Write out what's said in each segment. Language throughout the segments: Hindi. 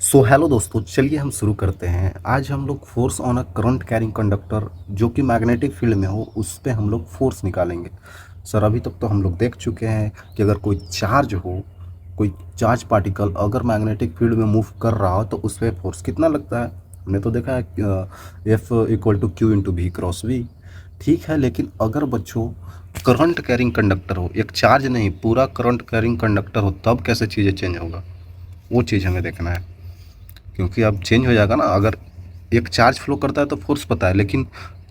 सो हेलो दोस्तों, चलिए हम शुरू करते हैं। आज हम लोग force on a current carrying conductor जो कि मैग्नेटिक फील्ड में हो उस पे हम लोग फोर्स निकालेंगे। सर अभी तक तो हम लोग देख चुके हैं कि अगर कोई चार्ज हो, कोई चार्ज पार्टिकल अगर मैग्नेटिक फील्ड में मूव कर रहा हो तो उस पर फोर्स कितना लगता है। हमने तो देखा है F equal to Q into V cross V. ठीक है, लेकिन अगर बच्चों करंट कैरिंग कंडक्टर हो, एक चार्ज नहीं पूरा करंट कैरिंग कंडक्टर हो, तब कैसे चीज़ें चेंज होगा, वो चीज़ हमें देखना है। क्योंकि अब चेंज हो जाएगा ना। अगर एक चार्ज फ्लो करता है तो फोर्स पता है, लेकिन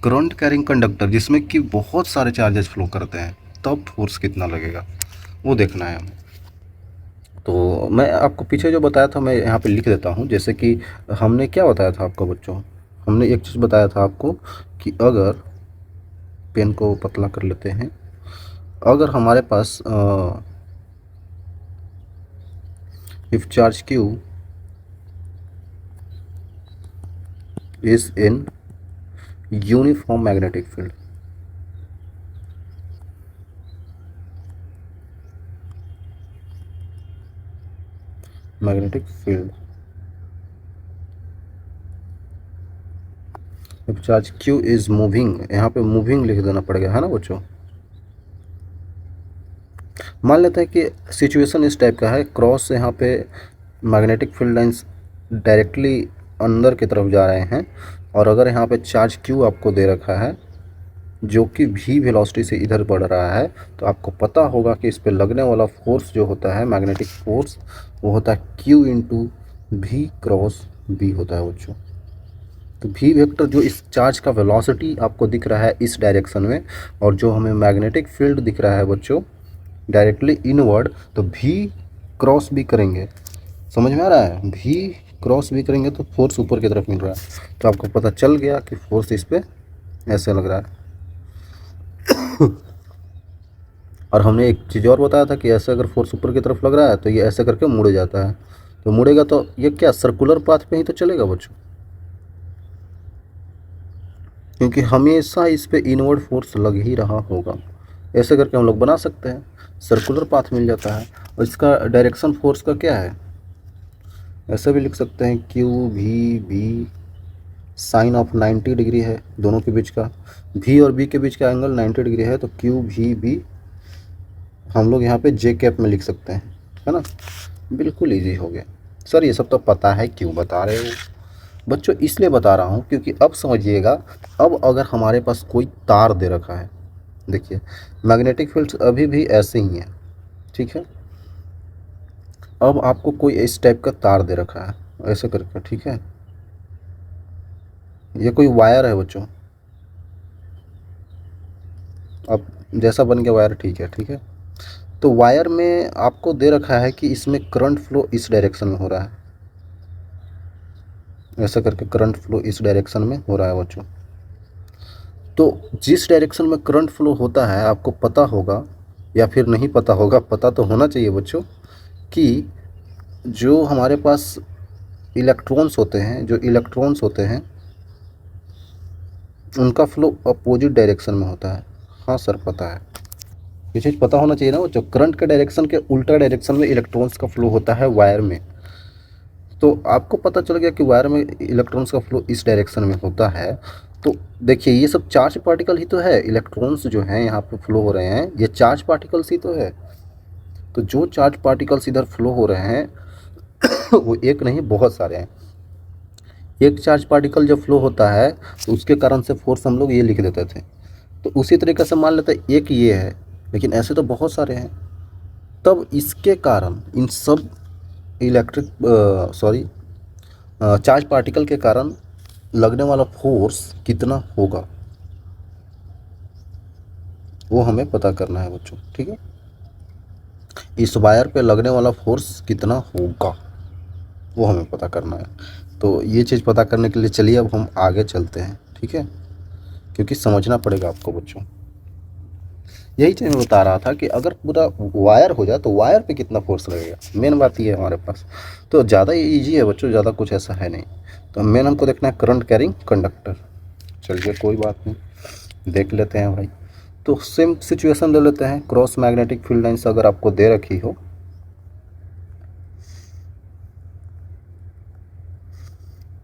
करंट कैरिंग कंडक्टर जिसमें कि बहुत सारे चार्जेस फ्लो करते हैं तब फोर्स कितना लगेगा वो देखना है हमें। तो मैं आपको पीछे जो बताया था मैं यहाँ पे लिख देता हूँ। जैसे कि हमने क्या बताया था आपको बच्चों, हमने एक चीज़ बताया था आपको कि अगर पेन को पतला कर लेते हैं, अगर हमारे पास if charge Q is in uniform magnetic field, magnetic field if charge q is moving, यहाँ पे मूविंग लिख देना पड़ेगा, है ना बच्चों। मान लेते हैं कि सिचुएशन इस टाइप का है, क्रॉस यहाँ पे मैग्नेटिक फील्ड लाइंस डायरेक्टली अंदर की तरफ जा रहे हैं, और अगर यहाँ पे चार्ज q आपको दे रखा है जो कि v वेलोसिटी से इधर बढ़ रहा है, तो आपको पता होगा कि इस पे लगने वाला फोर्स जो होता है मैग्नेटिक फोर्स वो होता है q into V cross B होता है बच्चों। तो v वेक्टर जो इस चार्ज का वेलोसिटी आपको दिख रहा है इस डायरेक्शन में, और जो हमें मैग्नेटिक फील्ड दिख रहा है बच्चों डायरेक्टली इनवर्ड, तो v क्रॉस भी करेंगे, समझ में आ रहा है, v क्रॉस भी करेंगे तो फोर्स ऊपर की तरफ मिल रहा है। तो आपको पता चल गया कि फोर्स इस पे ऐसे लग रहा है। और हमने एक चीज़ और बताया था कि ऐसे अगर फोर्स ऊपर की तरफ लग रहा है तो ये ऐसे करके मुड़ जाता है। तो मुड़ेगा तो ये क्या सर्कुलर पाथ पे ही तो चलेगा बच्चों, क्योंकि हमेशा इस पे इनवर्ड फोर्स लग ही रहा होगा। ऐसे करके हम लोग बना सकते हैं, सर्कुलर पाथ मिल जाता है। और इसका डायरेक्शन फोर्स का क्या है, ऐसे भी लिख सकते हैं Q V B sine of 90 degree है दोनों के बीच का, वी और बी के बीच का एंगल 90 डिग्री है, तो क्यू वी बी हम लोग यहाँ पे जे कैप में लिख सकते हैं, है ना। बिल्कुल इजी हो गया। सर ये सब तो पता है, क्यों बता रहे हो बच्चों, इसलिए बता रहा हूँ क्योंकि अब समझिएगा। अब अगर हमारे पास कोई तार दे रखा है, देखिए मैग्नेटिक फील्ड अभी भी ऐसे ही है, ठीक है। अब आपको कोई इस टाइप का तार दे रखा है ऐसे करके, ठीक है, ये कोई वायर है बच्चों, अब जैसा बन गया वायर, ठीक है ठीक है। तो वायर में आपको दे रखा है कि इसमें करंट फ्लो इस डायरेक्शन में हो रहा है, ऐसा करके करंट फ्लो इस डायरेक्शन में हो रहा है बच्चों। तो जिस डायरेक्शन में करंट फ्लो होता है आपको पता होगा या फिर नहीं पता होगा, पता तो होना चाहिए बच्चों, कि जो हमारे पास इलेक्ट्रॉन्स होते हैं, जो इलेक्ट्रॉन्स होते हैं उनका फ्लो अपोजिट डायरेक्शन में होता है। हाँ सर पता है, ये चीज़ पता होना चाहिए ना बच्चों, करंट के डायरेक्शन के उल्टा डायरेक्शन में इलेक्ट्रॉन्स का फ्लो होता है वायर में। तो आपको पता चल गया कि वायर में इलेक्ट्रॉन्स का फ्लो इस डायरेक्शन में होता है। तो देखिए ये सब चार्ज पार्टिकल ही तो है, इलेक्ट्रॉन्स जो हैं यहाँ पे फ्लो हो रहे हैं ये चार्ज पार्टिकल्स ही तो है। तो जो चार्ज पार्टिकल्स इधर फ्लो हो रहे हैं वो एक नहीं बहुत सारे हैं। एक चार्ज पार्टिकल जब फ्लो होता है तो उसके कारण से फोर्स हम लोग ये लिख देते थे। तो उसी तरीके से मान लेते हैं एक ये है, लेकिन ऐसे तो बहुत सारे हैं। तब इसके कारण इन सब इलेक्ट्रिक सॉरी चार्ज पार्टिकल के कारण लगने वाला फोर्स कितना होगा वो हमें पता करना है बच्चों, ठीक है। इस वायर पे लगने वाला फोर्स कितना होगा वो हमें पता करना है। तो ये चीज़ पता करने के लिए चलिए अब हम आगे चलते हैं, ठीक है, क्योंकि समझना पड़ेगा आपको बच्चों। यही चीज़ मैं बता रहा था कि अगर पूरा वायर हो जाए तो वायर पे कितना फोर्स लगेगा, मेन बात ये है हमारे पास। तो ज़्यादा इजी है बच्चों, ज़्यादा कुछ ऐसा है नहीं। तो मेन हमको देखना है करंट कैरिंग कंडक्टर। चलिए कोई बात नहीं, देख लेते हैं भाई। तो सेम सिचुएशन ले लेते हैं, क्रॉस मैग्नेटिक फील्ड लाइंस अगर आपको दे रखी हो,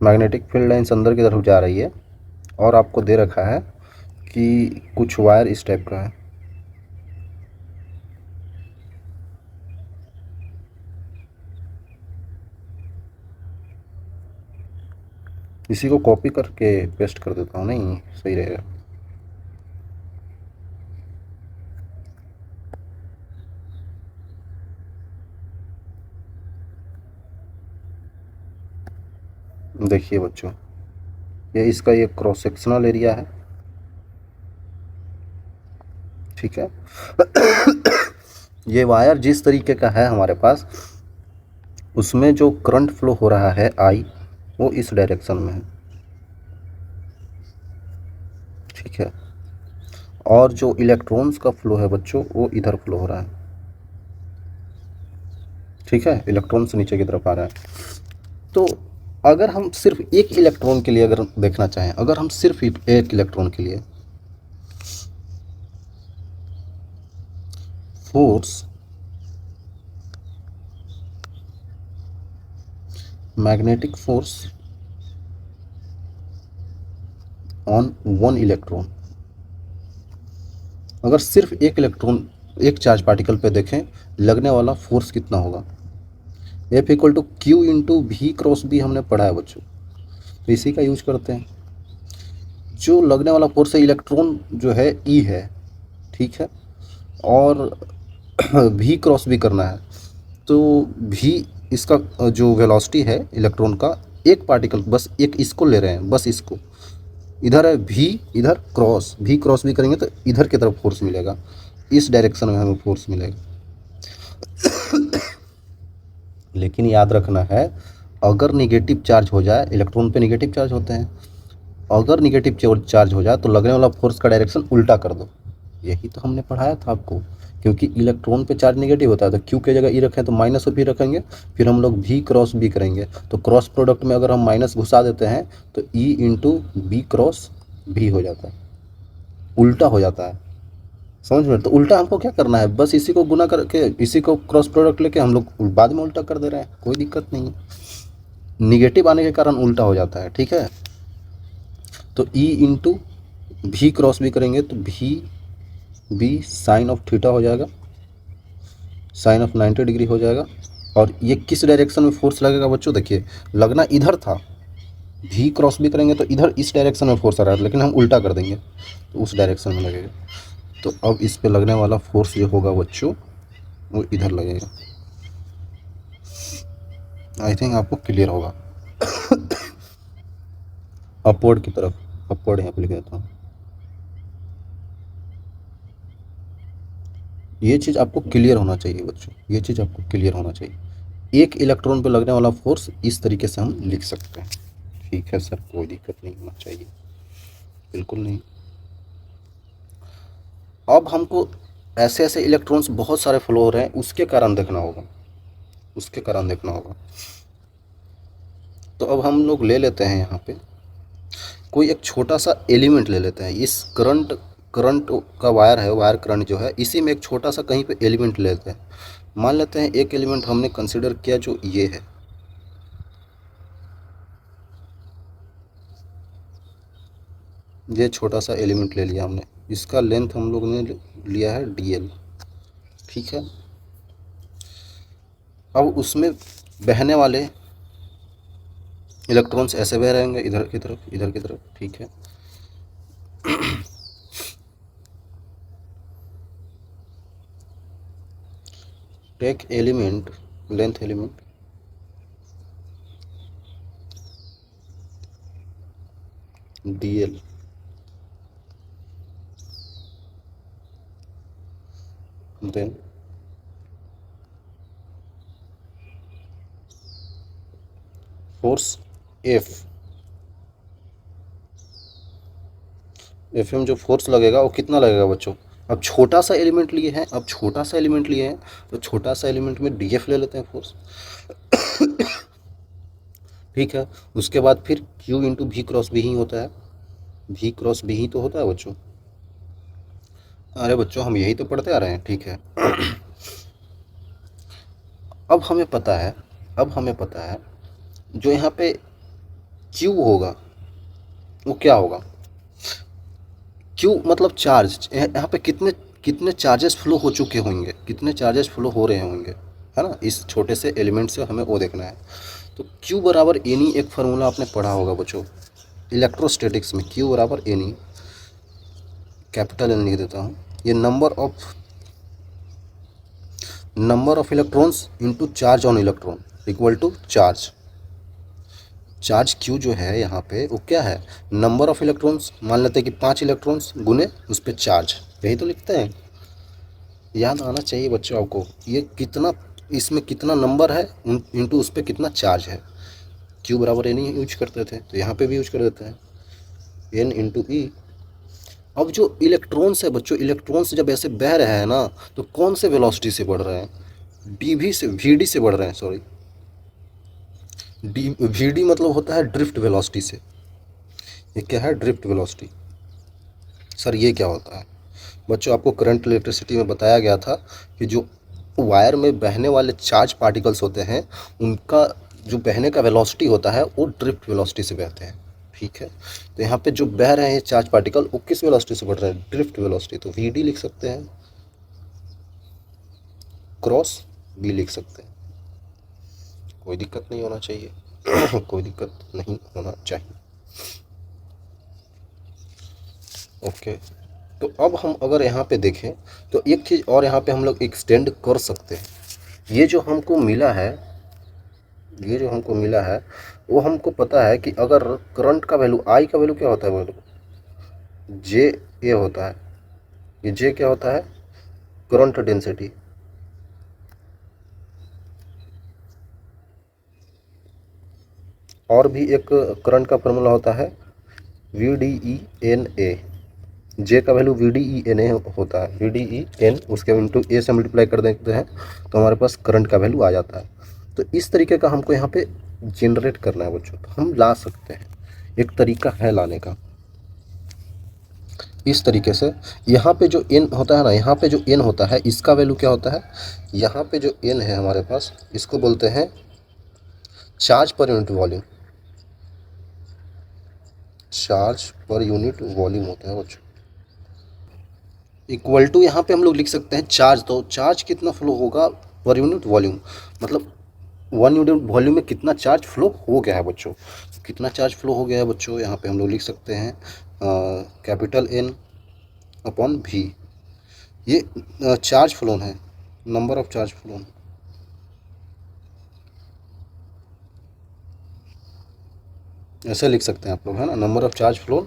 मैग्नेटिक फील्ड लाइन्स अंदर की तरफ जा रही है और आपको दे रखा है कि कुछ वायर इस टाइप का है। इसी को कॉपी करके पेस्ट कर देता हूँ, नहीं सही रहेगा। देखिए बच्चों, ये इसका ये क्रॉस सेक्शनल एरिया है, ठीक है। ये वायर जिस तरीके का है हमारे पास, उसमें जो करंट फ्लो हो रहा है आई, वो इस डायरेक्शन में है, ठीक है। और जो इलेक्ट्रॉन्स का फ्लो है बच्चों, वो इधर फ्लो हो रहा है, ठीक है। इलेक्ट्रॉन्स नीचे की तरफ आ रहा है। तो अगर हम सिर्फ एक इलेक्ट्रॉन के लिए अगर देखना चाहें, अगर हम सिर्फ एक इलेक्ट्रॉन के लिए force magnetic force on one electron, अगर सिर्फ एक इलेक्ट्रॉन एक चार्ज पार्टिकल पे देखें, लगने वाला फोर्स कितना होगा। F equal to Q into V cross B हमने पढ़ा है बच्चों, तो इसी का यूज करते हैं। जो लगने वाला फोर्स है, इलेक्ट्रॉन जो है ई है, ठीक है, और वी क्रॉस भी करना है, तो वी इसका जो वेलोसिटी है इलेक्ट्रॉन का, एक पार्टिकल बस एक इसको ले रहे हैं, बस इसको, इधर है वी, इधर क्रॉस, वी क्रॉस भी करेंगे तो इधर की तरफ फोर्स मिलेगा, इस डायरेक्शन में हमें फोर्स मिलेगा। लेकिन याद रखना है, अगर निगेटिव चार्ज हो जाए, इलेक्ट्रॉन पे निगेटिव चार्ज होते हैं, अगर निगेटिव चार्ज हो जाए तो लगने वाला फोर्स का डायरेक्शन उल्टा कर दो। यही तो हमने पढ़ाया था आपको, क्योंकि इलेक्ट्रॉन पे चार्ज निगेटिव होता है तो क्यू की जगह ई रखें तो माइनस भी रखेंगे, फिर हम लोग भी क्रॉस बी करेंगे, तो क्रॉस प्रोडक्ट में अगर हम माइनस घुसा देते हैं तो ई इंटू बी क्रॉस भी हो जाता है, उल्टा हो जाता है। समझ में? तो उल्टा हमको क्या करना है, बस इसी को गुना करके, इसी को क्रॉस प्रोडक्ट लेके हम लोग बाद में उल्टा कर दे रहे हैं, कोई दिक्कत नहीं है। निगेटिव आने के कारण उल्टा हो जाता है, ठीक है। तो ई इंटू भी क्रॉस भी करेंगे तो भी बी साइन ऑफ थीटा हो जाएगा, साइन ऑफ 90 डिग्री हो जाएगा। और ये किस डायरेक्शन में फोर्स लगेगा बच्चों, देखिए लगना इधर था, भी क्रॉस भी करेंगे तो इधर इस डायरेक्शन में फोर्स आ रहा है, लेकिन हम उल्टा कर देंगे तो उस डायरेक्शन में लगेगा। तो अब इस पे लगने वाला फोर्स जो होगा बच्चों, वो इधर लगेगा। आई थिंक आपको क्लियर होगा। अपवर्ड की तरफ, अपवर्ड यहाँ पे लिख देता हूँ। ये चीज़ आपको क्लियर होना चाहिए बच्चों, ये चीज़ आपको क्लियर होना चाहिए। एक इलेक्ट्रॉन पे लगने वाला फोर्स इस तरीके से हम लिख सकते हैं, ठीक है सर, कोई दिक्कत नहीं होना चाहिए, बिल्कुल नहीं। अब हमको ऐसे ऐसे इलेक्ट्रॉन्स बहुत सारे फ्लो हो रहे हैं, उसके कारण देखना होगा, उसके कारण देखना होगा। तो अब हम लोग ले लेते हैं यहाँ पे कोई एक छोटा सा एलिमेंट ले लेते हैं, इस करंट करंट का वायर है, वायर करंट जो है, इसी में एक छोटा सा कहीं पे एलिमेंट ले लेते हैं। मान लेते हैं एक एलिमेंट हमने कंसिडर किया जो ये है, ये छोटा सा एलिमेंट ले लिया हमने, इसका लेंथ हम लोग ने लिया है dl, ठीक है। अब उसमें बहने वाले इलेक्ट्रॉन्स ऐसे बह रहेंगे, इधर की तरफ, इधर की तरफ, ठीक है। Take element, length element, dl, then force F, F में जो फोर्स लगेगा वो कितना लगेगा बच्चों। अब छोटा सा एलिमेंट लिए हैं, अब छोटा सा एलिमेंट लिए हैं, तो छोटा सा एलिमेंट में df ले लेते हैं फोर्स, ठीक है। उसके बाद फिर q इंटू भी क्रॉस भी ही होता है, भी क्रॉस भी ही तो होता है बच्चों। अरे बच्चों हम यही तो पढ़ते आ रहे हैं, ठीक है। अब हमें पता है, अब हमें पता है जो यहाँ पे क्यू होगा वो क्या होगा, क्यू मतलब चार्ज, यहाँ पे कितने कितने चार्जेस फ्लो हो चुके होंगे, कितने चार्जेस फ्लो हो रहे होंगे, है ना। इस छोटे से एलिमेंट से हमें वो देखना है। तो Q बराबर एनी, एक फार्मूला आपने पढ़ा होगा बच्चों इलेक्ट्रोस्टैटिक्स में, Q बराबर एनी, कैपिटल एन लिख देता हूँ, ये number of electrons into charge on electron equal to charge. Charge Q जो है यहाँ पे वो क्या है, नंबर ऑफ इलेक्ट्रॉन्स, मान लेते हैं कि 5 इलेक्ट्रॉन्स गुने उस पर चार्ज, यही तो लिखते हैं। याद आना चाहिए बच्चों आपको, ये कितना, इसमें कितना नंबर है इंटू उस पर कितना चार्ज है। Q बराबर एन ही यूज करते थे, तो यहाँ पे भी यूज कर देते हैं एन इंटू ई। अब जो इलेक्ट्रॉन्स है बच्चों, इलेक्ट्रॉन्स जब ऐसे बह रहे हैं ना, तो कौन से वेलोसिटी से बढ़ रहे हैं, डीवी से, वीडी से बढ़ रहे हैं, सॉरी डी, वीडी मतलब होता है ड्रिफ्ट वेलोसिटी से। ये क्या है, ड्रिफ्ट वेलोसिटी। सर ये क्या होता है बच्चों, आपको करंट इलेक्ट्रिसिटी में बताया गया था कि जो वायर में बहने वाले चार्ज पार्टिकल्स होते हैं उनका जो बहने का वेलोसिटी होता है वो ड्रिफ्ट वेलोसिटी से बहते हैं, ठीक है। तो यहाँ पे जो बह रहे हैं चार्ज पार्टिकल वो किस वेलोसिटी से बढ़ रहे हैं, ड्रिफ्ट वेलोसिटी। तो वी डी लिख सकते हैं, क्रॉस बी लिख सकते हैं, कोई दिक्कत नहीं होना चाहिए कोई दिक्कत नहीं होना चाहिए, ओके। तो अब हम अगर यहाँ पे देखें तो एक चीज़ और यहाँ पे हम लोग एक्सटेंड कर सकते हैं। ये जो हमको मिला है, ये जो हमको मिला है वो हमको पता है कि अगर करंट का वैल्यू, आई का वैल्यू क्या होता है, वैल्यू जे ए होता है, ये जे क्या होता है, करंट डेंसिटी। और भी एक करंट का फार्मूला होता है V D E N A, J का value V D E N A होता है, वी डी ई एन उसके इंटू ए से मल्टीप्लाई कर देते हैं तो हमारे पास करंट का वैल्यू आ जाता है। तो इस तरीके का हमको यहाँ पे जनरेट करना है बच्चों, तो हम ला सकते हैं, एक तरीका है लाने का। इस तरीके से यहाँ पे जो एन होता है ना, यहाँ पे जो एन होता है इसका वैल्यू क्या होता है, यहाँ पे जो एन है हमारे पास इसको बोलते हैं charge per unit volume, charge per unit volume होता है बच्चों। इक्वल टू यहाँ पे हम लोग लिख सकते हैं चार्ज, तो चार्ज कितना फ्लो होगा पर यूनिट वॉल्यूम, मतलब 1 यूनिट वॉल्यूम में कितना चार्ज फ्लो हो गया है बच्चों, कितना चार्ज फ्लो हो गया है बच्चों, यहाँ पे हम लोग लिख सकते हैं कैपिटल एन अपॉन भी, ये चार्ज फ्लोन है, नंबर ऑफ चार्ज फ्लोन, ऐसे लिख सकते हैं आप लोग, है ना, number of charge phloem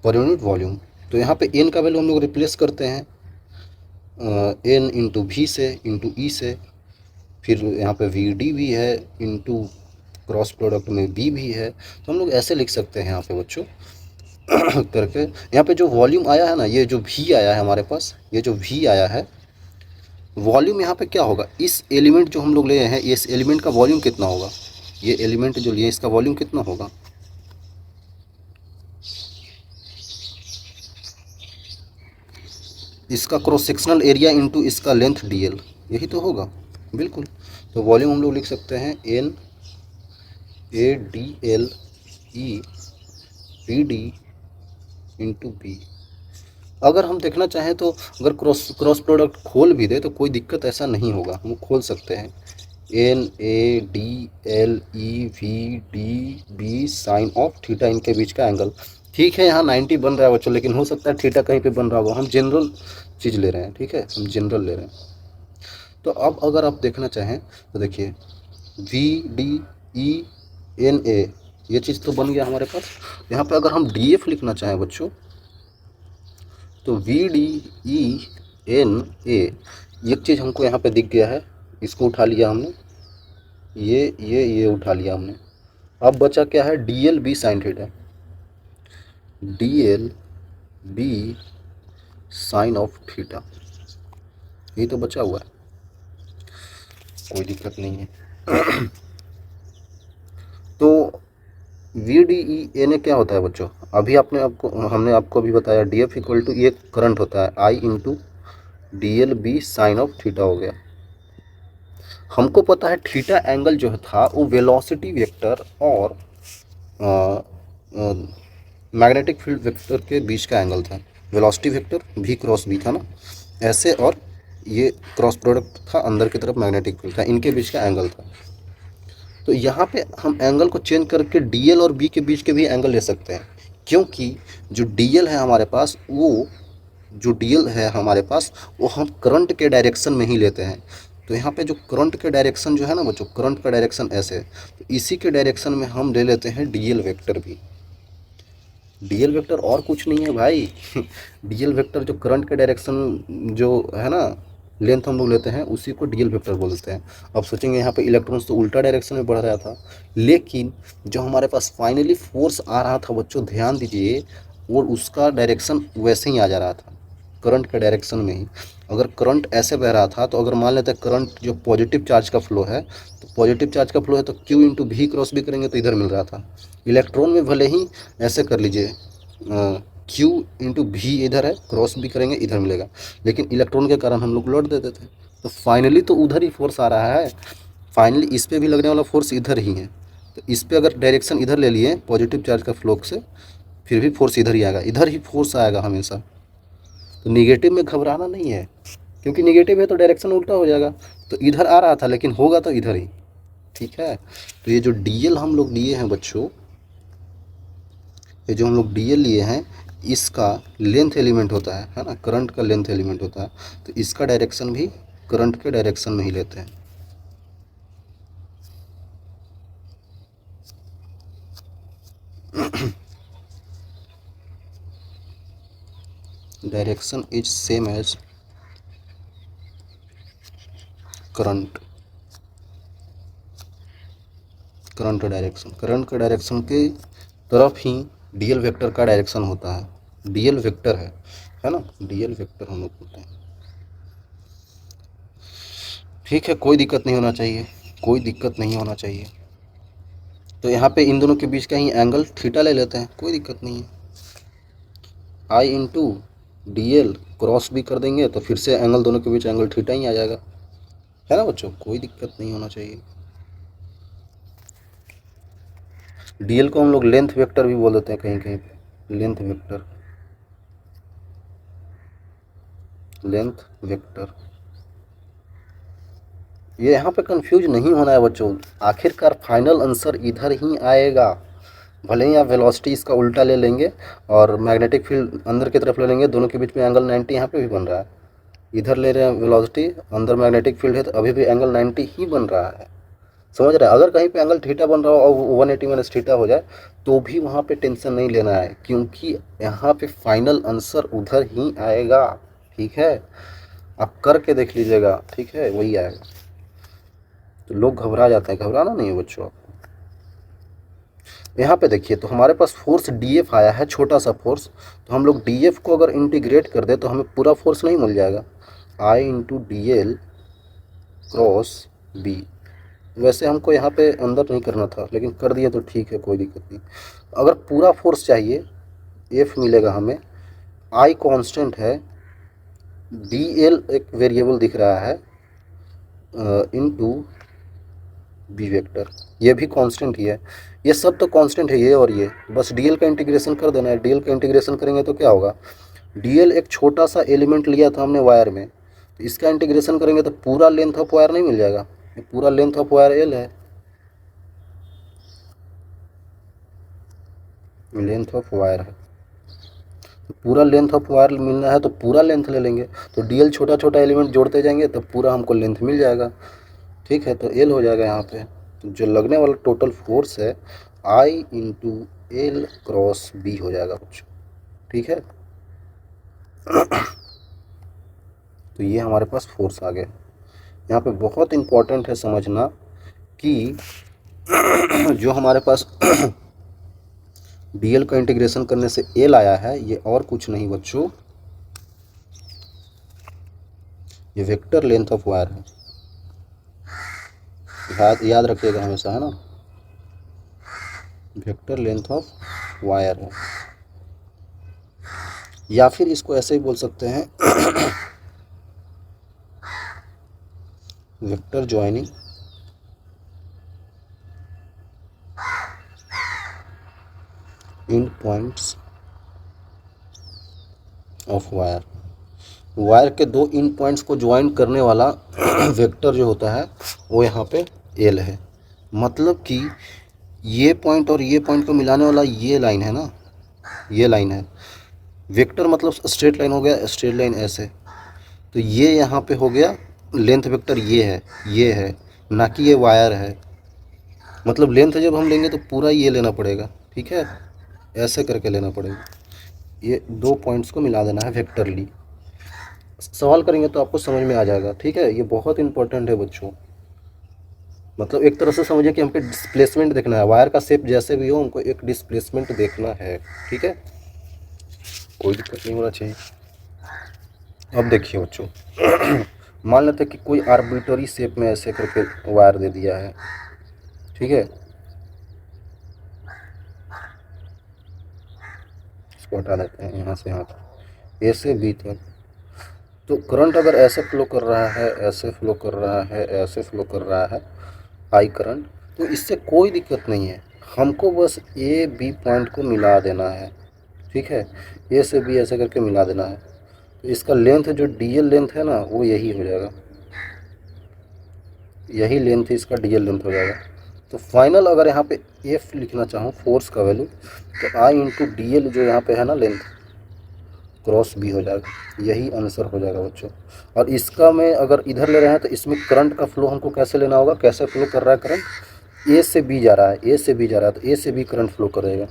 per unit volume. तो यहाँ पे एन का वैल्यू हम लोग रिप्लेस करते हैं एन इंटू भी से, इंटू ई से, फिर यहाँ पे वी डी भी है, इंटू क्रॉस प्रोडक्ट में बी भी है, तो हम लोग ऐसे लिख सकते हैं यहाँ पे बच्चों करके। यहाँ पे जो वॉल्यूम आया है ना, ये जो भी आया है हमारे पास, ये जो भी आया है वॉल्यूम, यहाँ पे क्या होगा, इस एलिमेंट जो हम लोग ले हैं इस एलिमेंट का वॉल्यूम कितना होगा, ये एलिमेंट जो लिए इसका वॉल्यूम कितना होगा, इसका क्रॉस सेक्शनल एरिया इंटू इसका लेंथ डी एल, यही तो होगा बिल्कुल। तो वॉल्यूम हम लोग लिख सकते हैं N A D L E P D into B. अगर हम देखना चाहें तो अगर क्रॉस प्रोडक्ट खोल भी दे तो कोई दिक्कत ऐसा नहीं होगा, हम खोल सकते हैं N A D L E V D B sine of theta, इनके बीच का एंगल, ठीक है। यहाँ 90 बन रहा है बच्चों, लेकिन हो सकता है थीटा कहीं पे बन रहा होगा, हम जनरल चीज़ ले रहे हैं, ठीक है, हम जनरल ले रहे हैं। तो अब अगर आप देखना चाहें तो देखिए V D E N A, ये चीज़ तो बन गया हमारे पास। यहाँ पे अगर हम डी एफ लिखना चाहें बच्चों तो V D E N A, एक चीज़ हमको यहाँ पे दिख गया है, इसको उठा लिया हमने, ये उठा लिया हमने। अब बचा क्या है, D L B sine theta, D L B sine of theta, यही तो बचा हुआ है, कोई दिक्कत नहीं है तो V D E N A क्या होता है बच्चों, अभी हमने आपको अभी बताया डी एफ इक्वल टू ये करंट होता है I into D L B sine of theta हो गया। हमको पता है थीटा एंगल जो था वो वेलोसिटी वेक्टर और मैग्नेटिक फील्ड वेक्टर के बीच का एंगल था। Velocity vector v cross b था ना, ऐसे, और ये क्रॉस प्रोडक्ट था, अंदर की तरफ मैग्नेटिक फील्ड था, इनके बीच का एंगल था। तो यहाँ पे हम एंगल को चेंज करके डीएल और बी के बीच के भी एंगल ले सकते हैं, क्योंकि जो डीएल है हमारे पास, वो हम करंट के डायरेक्शन में ही लेते हैं। तो यहाँ पे जो करंट के डायरेक्शन जो है ना बच्चों, करंट का डायरेक्शन ऐसे है, तो इसी के डायरेक्शन में हम ले लेते हैं डीएल वेक्टर भी। डीएल वेक्टर और कुछ नहीं है भाई। डीएल वेक्टर जो करंट के डायरेक्शन जो है ना, लेंथ हम लोग लेते हैं, उसी को डीएल वेक्टर बोलते हैं। अब सोचेंगे यहाँ पे इलेक्ट्रॉन्स तो उल्टा डायरेक्शन में बढ़ रहा था, लेकिन जो हमारे पास फाइनली फोर्स आ रहा था बच्चों, ध्यान दीजिए, और उसका डायरेक्शन वैसे ही आ जा रहा था, करंट के डायरेक्शन में ही। अगर करंट ऐसे बह रहा था, तो अगर मान लेते हैं करंट जो पॉजिटिव चार्ज का फ्लो है, तो पॉजिटिव चार्ज का फ्लो है, तो क्यू इंटू भी क्रॉस भी करेंगे तो इधर मिल रहा था। इलेक्ट्रॉन में भले ही ऐसे कर लीजिए, क्यू इंटू भी इधर है, क्रॉस भी करेंगे इधर मिलेगा, लेकिन इलेक्ट्रॉन के कारण हम लोग लोड दे देते हैं, तो फाइनली तो उधर ही फोर्स आ रहा है। फाइनली इस पे भी लगने वाला फोर्स इधर ही है, तो इस पे अगर डायरेक्शन इधर ले लिए पॉजिटिव चार्ज का फ्लो से, फिर भी फोर्स इधर ही आएगा, इधर ही फोर्स आएगा हमेशा। तो निगेटिव में घबराना नहीं है, क्योंकि निगेटिव है तो डायरेक्शन उल्टा हो जाएगा। तो इधर आ रहा था, लेकिन होगा तो इधर ही, ठीक है। तो ये जो डीएल हम लोग लिए हैं बच्चों, ये जो हम लोग डीएल लिए हैं, इसका लेंथ एलिमेंट होता है ना, करंट का लेंथ एलिमेंट होता है, तो इसका डायरेक्शन भी करंट के डायरेक्शन में ही लेते हैं। Direction is same as current, current के डायरेक्शन की तरफ ही डीएल वेक्टर का डायरेक्शन होता है। डीएल वेक्टर है ना, डीएल वेक्टर हम लोग बोलते हैं। ठीक है, कोई दिक्कत नहीं होना चाहिए, कोई दिक्कत नहीं होना चाहिए। तो यहाँ पे इन दोनों के बीच का ही एंगल थीटा ले लेते हैं, कोई दिक्कत नहीं है। I into D L cross भी कर देंगे तो फिर से एंगल, दोनों के बीच एंगल थीटा ही आ जाएगा, है ना बच्चों, कोई दिक्कत नहीं होना चाहिए। डी एल को हम लोग लेंथ वेक्टर भी बोल देते हैं कहीं कहीं पे, लेंथ वेक्टर, लेंथ वेक्टर। ये यहाँ पे कंफ्यूज नहीं होना है बच्चों, आखिरकार फाइनल आंसर इधर ही आएगा। भले ही आप वेलोसिटी इसका उल्टा ले लेंगे और मैग्नेटिक फील्ड अंदर की तरफ ले लेंगे, दोनों के बीच में एंगल 90 यहाँ पे भी बन रहा है। इधर ले रहे हैं वेलोसिटी, अंदर मैग्नेटिक फील्ड है, तो अभी भी एंगल 90 ही बन रहा है, समझ रहे हैं। अगर कहीं पे एंगल थीटा बन रहा हो और 180 माइनस थीटा हो जाए, तो भी वहाँ पे टेंशन नहीं लेना है, क्योंकि यहाँ पे फाइनल आंसर उधर ही आएगा, ठीक है। आप करके देख लीजिएगा, ठीक है, वही आएगा। तो लोग घबरा जाते हैं, घबराना नहीं है बच्चों आप। यहाँ पे देखिए, तो हमारे पास फोर्स डी एफ आया है, छोटा सा फोर्स, तो हम लोग डी एफ को अगर इंटीग्रेट कर दे तो हमें पूरा फोर्स नहीं मिल जाएगा, I into D L cross B. वैसे हमको यहाँ पे अंदर नहीं करना था, लेकिन कर दिए तो ठीक है, कोई दिक्कत नहीं। अगर पूरा फोर्स चाहिए, एफ मिलेगा हमें, आई कांस्टेंट है, डी एल एक वेरिएबल दिख रहा है, इनटू बी वेक्टर, ये भी कांस्टेंट ही है। ये सब तो कांस्टेंट है, ये और ये, बस डीएल का इंटीग्रेशन कर देना है। डीएल का इंटीग्रेशन करेंगे तो क्या होगा, डीएल एक छोटा सा एलिमेंट लिया था हमने वायर में, तो इसका इंटीग्रेशन करेंगे तो पूरा लेंथ ऑफ वायर नहीं मिल जाएगा, पूरा लेंथ ऑफ वायर एल है, लेंथ ऑफ वायर है, तो पूरा लेंथ ऑफ वायर मिलना है तो पूरा लेंथ ले लेंगे। तो डीएल छोटा छोटा एलिमेंट जोड़ते जाएंगे तो पूरा हमको लेंथ मिल जाएगा, ठीक है। तो एल हो जाएगा यहाँ पे, तो जो लगने वाला टोटल फोर्स है I into L cross B हो जाएगा बच्चों, ठीक है। तो ये हमारे पास फोर्स आ गया। यहाँ पे बहुत इम्पॉर्टेंट है समझना कि जो हमारे पास डीएल का इंटीग्रेशन करने से एल आया है, ये और कुछ नहीं बच्चों, ये वेक्टर लेंथ ऑफ वायर है, याद रखिएगा हमेशा, है ना, वेक्टर लेंथ ऑफ वायर है। या फिर इसको ऐसे ही बोल सकते हैं, vector joining in points of wire, wire के दो इन पॉइंट्स को ज्वाइन करने वाला वेक्टर जो होता है वो यहाँ पे एल है। मतलब कि ये पॉइंट और ये पॉइंट को मिलाने वाला ये लाइन है ना, ये लाइन है। वेक्टर मतलब स्ट्रेट लाइन हो गया, स्ट्रेट लाइन ऐसे, तो ये यहाँ पे हो गया लेंथ वेक्टर, ये है ना कि ये वायर है। मतलब लेंथ जब हम लेंगे तो पूरा ये लेना पड़ेगा, ठीक है, ऐसे करके लेना पड़ेगा। ये दो पॉइंट्स को मिला देना है वेक्टरली। सवाल करेंगे तो आपको समझ में आ जाएगा, ठीक है। ये बहुत इंपॉर्टेंट है बच्चों। मतलब एक तरह से समझिए कि हमको डिस्प्लेसमेंट देखना है, वायर का शेप जैसे भी हो हमको एक डिस्प्लेसमेंट देखना है, ठीक है। कोई दिक्कत नहीं होना चाहिए। अब देखिए बच्चों, मान लेते हैं कि कोई आर्बिट्ररी शेप में ऐसे करके वायर दे दिया है, ठीक है। इसको हटा देते हैं यहाँ से, यहाँ तक ए से बी तक। तो करंट अगर ऐसे फ्लो कर रहा है, ऐसे फ्लो कर रहा है, ऐसे फ्लो कर रहा है आई करंट, तो इससे कोई दिक्कत नहीं है। हमको बस ए बी पॉइंट को मिला देना है, ठीक है। ए से बी ऐसे करके मिला देना है। तो इसका लेंथ जो डीएल लेंथ है ना वो यही हो जाएगा, यही लेंथ इसका डीएल लेंथ हो जाएगा। तो फाइनल अगर यहाँ पे एफ लिखना चाहूँ फोर्स का वैल्यू, तो आई इंटू डी एल जो यहाँ पे है ना लेंथ, क्रॉस बी हो जाएगा। यही आंसर हो जाएगा बच्चों। और इसका मैं अगर इधर ले रहे हैं तो इसमें करंट का फ्लो हमको कैसे लेना होगा, कैसे फ्लो कर रहा है करंट, ए से बी जा रहा है, ए से बी जा रहा है, तो ए से बी करंट फ्लो करेगा,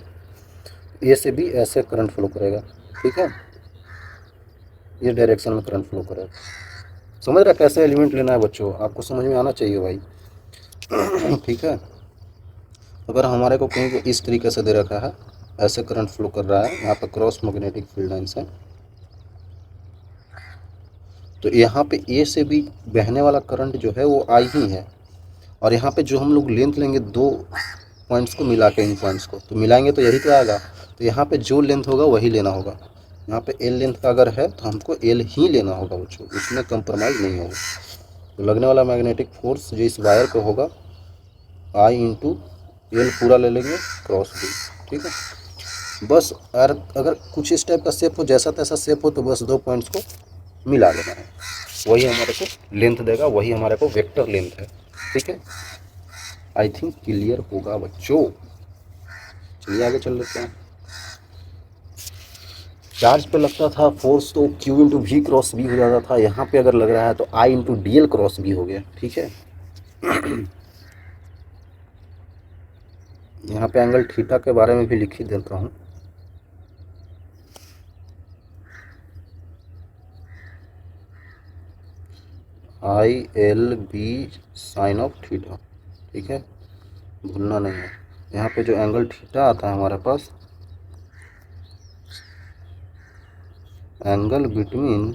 ए से बी ऐसे करंट फ्लो करेगा, ठीक है। इस डायरेक्शन में करंट फ्लो करेगा। समझ रहा कैसे एलिमेंट लेना है बच्चों, आपको समझ में आना चाहिए भाई, ठीक है। अगर हमारे को कहीं इस तरीके से दे रखा है, ऐसे करंट फ्लो कर रहा है, यहाँ पर क्रॉस मैग्नेटिक फील्ड लाइन से, तो यहाँ पे ए से बी बहने वाला करंट जो है वो आई ही है। और यहाँ पे जो हम लोग लेंथ लेंगे दो पॉइंट्स को मिला के, इन पॉइंट्स को तो मिलाएंगे तो यही तो आएगा। तो यहाँ पे जो लेंथ होगा वही लेना होगा। यहाँ पे एल लेंथ का अगर है तो हमको एल ही लेना होगा बच्चों, इसमें कंप्रोमाइज़ नहीं होगा। तो लगने वाला मैग्नेटिक फोर्स जो इस वायर पे होगा आई इंटू एल पूरा ले लेंगे क्रॉस बी, ठीक है। बस अगर कुछ इस टाइप का शेप हो, जैसा तैसा शेप हो, तो बस दो पॉइंट्स को मिला देना है, वही हमारे को लेंथ देगा, वही हमारे को वेक्टर लेंथ है, ठीक है। आई थिंक क्लियर होगा बच्चों। चलिए आगे चल लेते हैं। चार्ज पे लगता था फोर्स तो Q into V cross B हो जाता था, यहाँ पे अगर लग रहा है तो I into D L cross B हो गया, ठीक है। यहाँ पे एंगल थीटा के बारे में भी लिख ही देता हूँ। I L B sine of theta, ठीक है, भूलना नहीं है। यहाँ पे जो एंगल थीटा आता है हमारे पास, angle between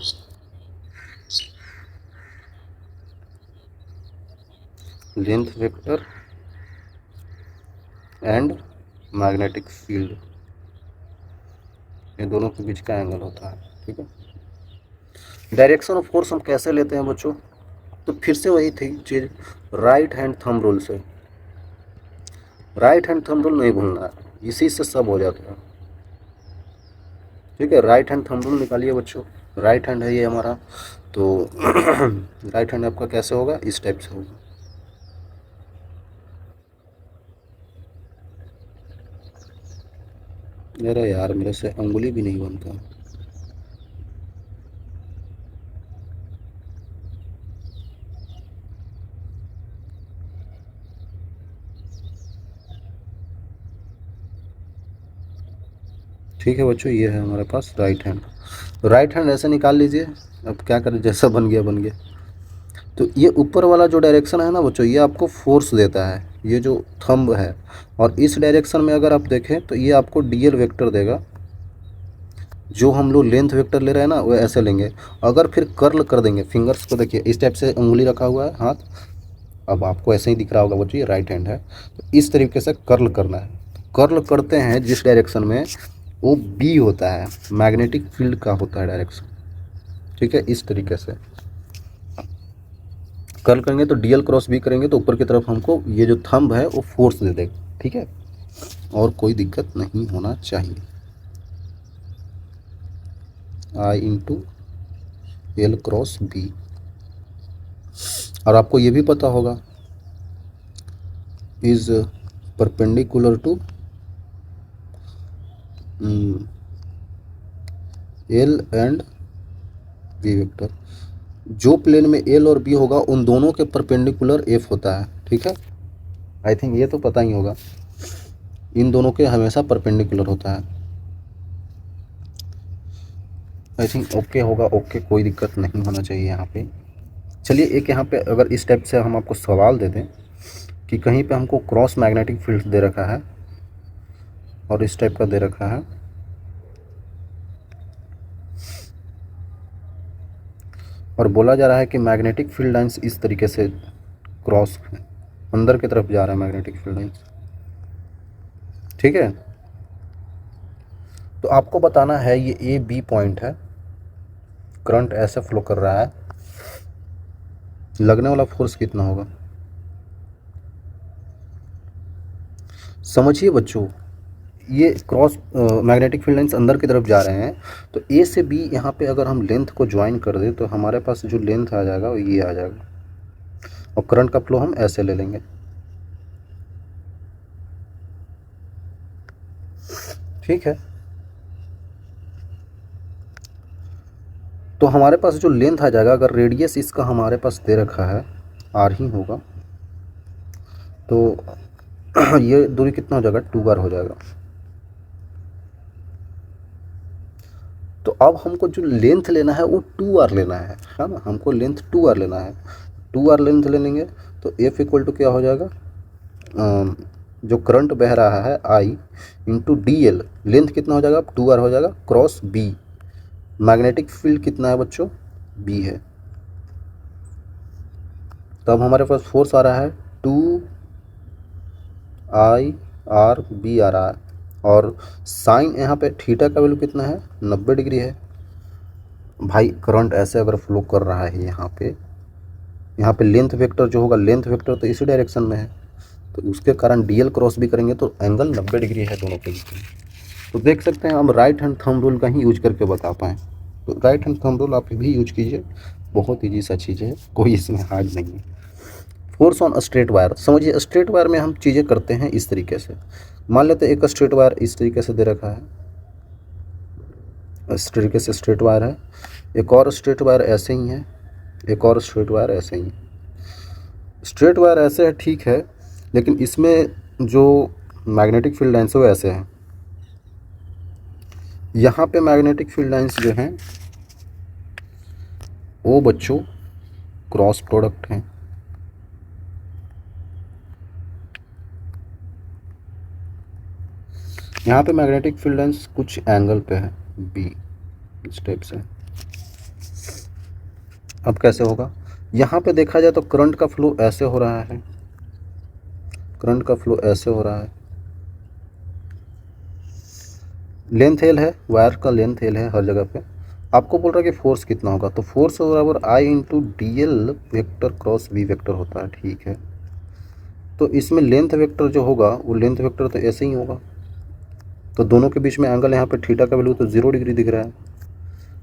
length vector and magnetic field, ये दोनों के बीच का एंगल होता है, ठीक है। डायरेक्शन ऑफ फोर्स हम कैसे लेते हैं बच्चों, तो फिर से वही थी चीज़, राइट हैंड थंब रूल से। राइट हैंड थंब रूल नहीं भूलना है, इसी से सब हो जाता है, ठीक है। राइट हैंड थंब रूल निकालिए बच्चों। राइट हैंड है ये हमारा, तो राइट हैंड आपका कैसे होगा, इस टाइप से होगा। अरे यार मेरे से अंगुली भी नहीं बनता। ठीक है बच्चों, ये है हमारे पास राइट हैंड। तो राइट हैंड ऐसे निकाल लीजिए। अब क्या करें, जैसा बन गया बन गया। तो ये ऊपर वाला जो डायरेक्शन है ना बच्चों, ये आपको फोर्स देता है, ये जो थंब है। और इस डायरेक्शन में अगर आप देखें तो ये आपको डीएल वेक्टर देगा। जो हम लोग लेंथ वेक्टर ले रहे हैं ना वो ऐसे लेंगे। अगर फिर कर्ल कर देंगे, फिंगर्स को देखिए इस टाइप से उंगली रखा हुआ है हाथ, अब आपको ऐसे ही दिख रहा होगा बच्चों, ये राइट हैंड है। तो इस तरीके से कर्ल करना है। कर्ल करते हैं जिस डायरेक्शन में, वो बी होता है, मैग्नेटिक फील्ड का होता है डायरेक्शन, ठीक है। इस तरीके से कर्ल करेंगे तो डीएल क्रॉस बी करेंगे तो ऊपर की तरफ हमको ये जो थंब है वो फोर्स दे देगा, ठीक है। और कोई दिक्कत नहीं होना चाहिए। I into L cross B. और आपको ये भी पता होगा is perpendicular to L and B vector. जो प्लेन में एल और बी होगा उन दोनों के परपेंडिकुलर एफ होता है, ठीक है। आई थिंक ये तो पता ही होगा, इन दोनों के हमेशा परपेंडिकुलर होता है। आई थिंक ओके होगा, ओके, कोई दिक्कत नहीं होना चाहिए यहाँ पे। चलिए एक यहाँ पे अगर इस टाइप से हम आपको सवाल दे दें कि कहीं पे हमको क्रॉस मैग्नेटिक फील्ड दे रखा है और इस टाइप का दे रखा है, और बोला जा रहा है कि मैग्नेटिक फील्ड लाइंस इस तरीके से क्रॉस अंदर की तरफ जा रहा है मैग्नेटिक फील्ड लाइंस, ठीक है। तो आपको बताना है ये ए बी पॉइंट है, करंट ऐसे फ्लो कर रहा है, लगने वाला फोर्स कितना होगा। समझिए बच्चों, ये क्रॉस मैग्नेटिक फील्ड लाइंस अंदर की तरफ जा रहे हैं, तो ए से बी यहाँ पे अगर हम लेंथ को ज्वाइन कर दें तो हमारे पास जो लेंथ आ जाएगा वो ये आ जाएगा, और करंट का फ्लो हम ऐसे ले लेंगे, ठीक है। तो हमारे पास जो लेंथ आ जाएगा, अगर रेडियस इसका हमारे पास दे रखा है आर ही होगा, तो ये दूरी कितना हो जाएगा, 2r हो जाएगा। तो अब हमको जो लेंथ लेना है वो 2r लेना है ना, हमको लेंथ 2r लेना है। 2r लेंथ ले लेंगे तो F इक्वल टू क्या हो जाएगा, जो करंट बह रहा है I into D L, length कितना हो जाएगा, 2r हो जाएगा, क्रॉस B। मैग्नेटिक फील्ड कितना है बच्चों, B है। तो अब हमारे पास फोर्स आ रहा है 2IRB आ रहा है, और साइन यहाँ पे थीटा का वैल्यू कितना है, 90 डिग्री है। भाई करंट ऐसे अगर फ्लो कर रहा है यहाँ पे लेंथ वेक्टर जो होगा, लेंथ वेक्टर तो इसी डायरेक्शन में है, तो उसके कारण डीएल क्रॉस भी करेंगे तो एंगल 90 डिग्री है दोनों के बीच में। तो देख सकते हैं हम राइट हैंड थंब रूल का ही यूज करके बता पाएँ। तो राइट हैंड थंब रूल आप भी यूज कीजिए, बहुत ईजी सा चीज़ है, कोई इसमें हार्ड नहीं है। फोर्स ऑन स्ट्रेट वायर, समझिए स्ट्रेट वायर में हम चीज़ें करते हैं इस तरीके से। मान लेते हैं एक स्ट्रेट वायर इस तरीके से दे रखा है, इस तरीके से स्ट्रेट वायर है, एक और स्ट्रेट वायर ऐसे ही है, एक और स्ट्रेट वायर ऐसे ही। स्ट्रेट वायर ऐसे है ठीक है, लेकिन इसमें जो मैग्नेटिक फील्ड लाइन्स है वो ऐसे हैं। यहाँ पे मैग्नेटिक फील्ड लाइन्स जो हैं वो बच्चों क्रॉस प्रोडक्ट हैं। यहाँ पे मैग्नेटिक फील्ड लाइन्स कुछ एंगल पे है बी, इस टाइप से। अब कैसे होगा, यहाँ पे देखा जाए तो करंट का फ्लो ऐसे हो रहा है, करंट का फ्लो ऐसे हो रहा है, लेंथ एल है, वायर का लेंथ एल है हर जगह पे। आपको बोल रहा है कि फोर्स कितना होगा, तो फोर्स बराबर I into D L vector cross B vector होता है, ठीक है। तो इसमें लेंथ वेक्टर जो होगा वो लेंथ वेक्टर तो ऐसे ही होगा, तो दोनों के बीच में एंगल यहाँ पे थीटा का वैल्यू तो 0 डिग्री दिख रहा है,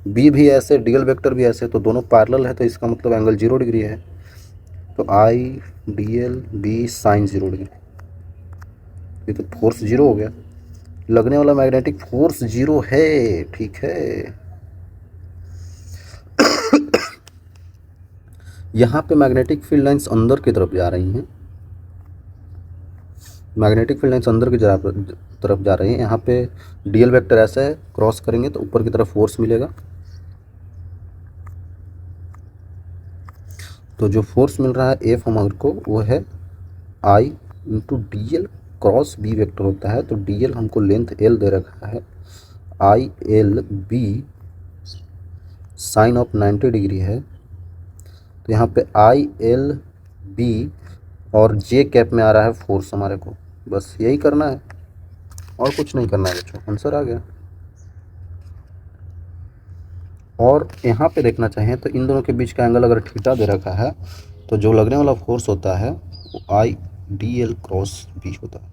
बी भी ऐसे, डीएल वेक्टर भी ऐसे, तो दोनों पैरेलल है, तो इसका मतलब एंगल 0 डिग्री है। तो I D L B sine 0 degree, ये तो फोर्स 0 हो गया, लगने वाला मैग्नेटिक फोर्स 0 है, ठीक है। यहाँ पे मैग्नेटिक फील्ड लाइंस अंदर की तरफ जा रही हैं, मैग्नेटिक फील्ड लाइंस अंदर की तरफ जा रही हैं। यहाँ पे डीएल वेक्टर ऐसा है, क्रॉस करेंगे तो ऊपर की तरफ फोर्स मिलेगा, तो जो फोर्स मिल रहा है एफ हमारे को वो है I into D L cross B vector होता है। तो डी एल हमको लेंथ एल दे रखा है, I L B sine of 90 degree है, तो यहाँ पे आई एल बी और जे कैप में आ रहा है फोर्स हमारे को, बस यही करना है और कुछ नहीं करना है बच्चों, आंसर आ गया। और यहाँ पे देखना चाहें तो इन दोनों के बीच का एंगल अगर थीटा दे रखा है तो जो लगने वाला फोर्स होता है वो I D L cross B होता है।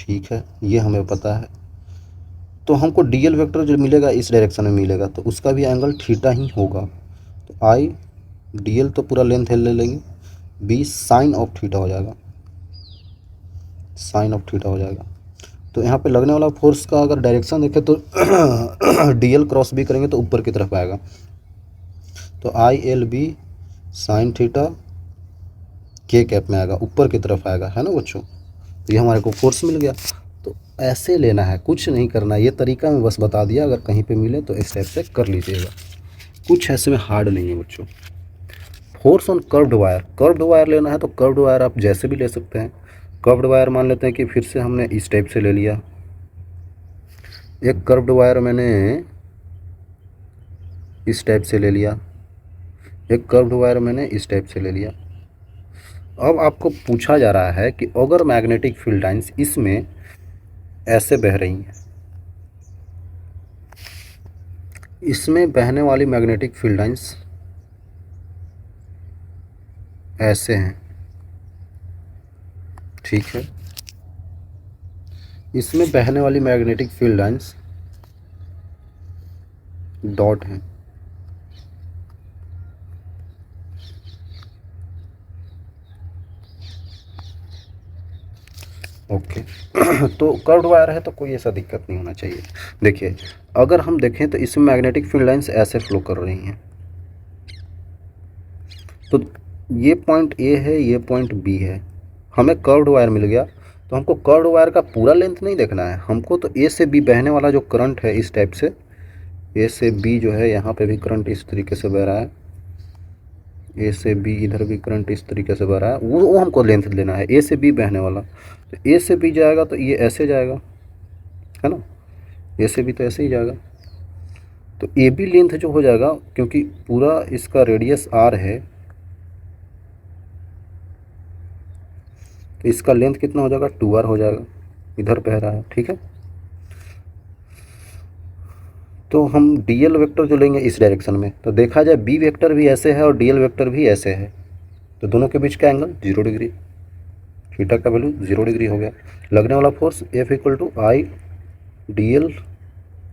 ठीक है, ये हमें पता है। तो हमको डीएल वेक्टर जो मिलेगा इस डायरेक्शन में मिलेगा, तो उसका भी एंगल थीटा ही होगा। तो आई डीएल तो पूरा लेंथ ले लेंगे, बी साइन ऑफ थीटा हो जाएगा, साइन ऑफ थीटा हो जाएगा। तो यहाँ पे लगने वाला फोर्स का अगर डायरेक्शन देखें तो डीएल क्रॉस बी करेंगे तो ऊपर की तरफ आएगा। तो I L B sine theta के कैप में आएगा, ऊपर की तरफ आएगा, है ना बच्चों। तो ये हमारे को फोर्स मिल गया। तो ऐसे लेना है, कुछ नहीं करना, ये तरीका मैं बस बता दिया, अगर कहीं पे मिले तो इस टाइप से कर लीजिएगा, कुछ ऐसे में हार्ड नहीं है बच्चों। Force on curved wire, curved wire लेना है तो कर्व्ड वायर आप जैसे भी ले सकते हैं। कर्व्ड वायर मान लेते हैं कि फिर से हमने इस टाइप से ले लिया, एक कर्व्ड वायर मैंने इस टाइप से ले लिया, एक कर्व्ड वायर मैंने इस टाइप से ले लिया। अब आपको पूछा जा रहा है कि अगर मैग्नेटिक फील्ड लाइंस इसमें ऐसे बह रही हैं, इसमें बहने वाली मैग्नेटिक फील्ड लाइंस ऐसे हैं, ठीक है, इसमें बहने वाली मैग्नेटिक फील्ड लाइंस डॉट हैं, ओके। तो कर्व्ड वायर है तो कोई ऐसा दिक्कत नहीं होना चाहिए। देखिए अगर हम देखें तो इसमें मैग्नेटिक फील्ड लाइंस ऐसे फ्लो कर रही हैं, तो ये पॉइंट ए है, ये पॉइंट बी है, हमें कर्व्ड वायर मिल गया। तो हमको कर्व्ड वायर का पूरा लेंथ नहीं देखना है, हमको तो ए से बी बहने वाला जो करंट है इस टाइप से, ए से बी जो है यहाँ पे भी करंट इस तरीके से बह रहा है, ए से बी इधर भी करंट इस तरीके से बह रहा है, वो हमको लेंथ लेना है, ए से बी बहने वाला। तो ए से बी जाएगा तो ये ऐसे जाएगा, है ना, ए से बी तो ऐसे ही जाएगा। तो ए बी लेंथ जो हो जाएगा, क्योंकि पूरा इसका रेडियस आर है, तो इसका लेंथ कितना हो जाएगा, 2r हो जाएगा, इधर बह रहा है, ठीक है। तो हम डीएल वेक्टर जो लेंगे इस डायरेक्शन में, तो देखा जाए बी वेक्टर भी ऐसे है और डीएल वेक्टर भी ऐसे है, तो दोनों के बीच का एंगल 0 डिग्री, थीटा का वैल्यू 0 डिग्री हो गया। लगने वाला force F equal to I D L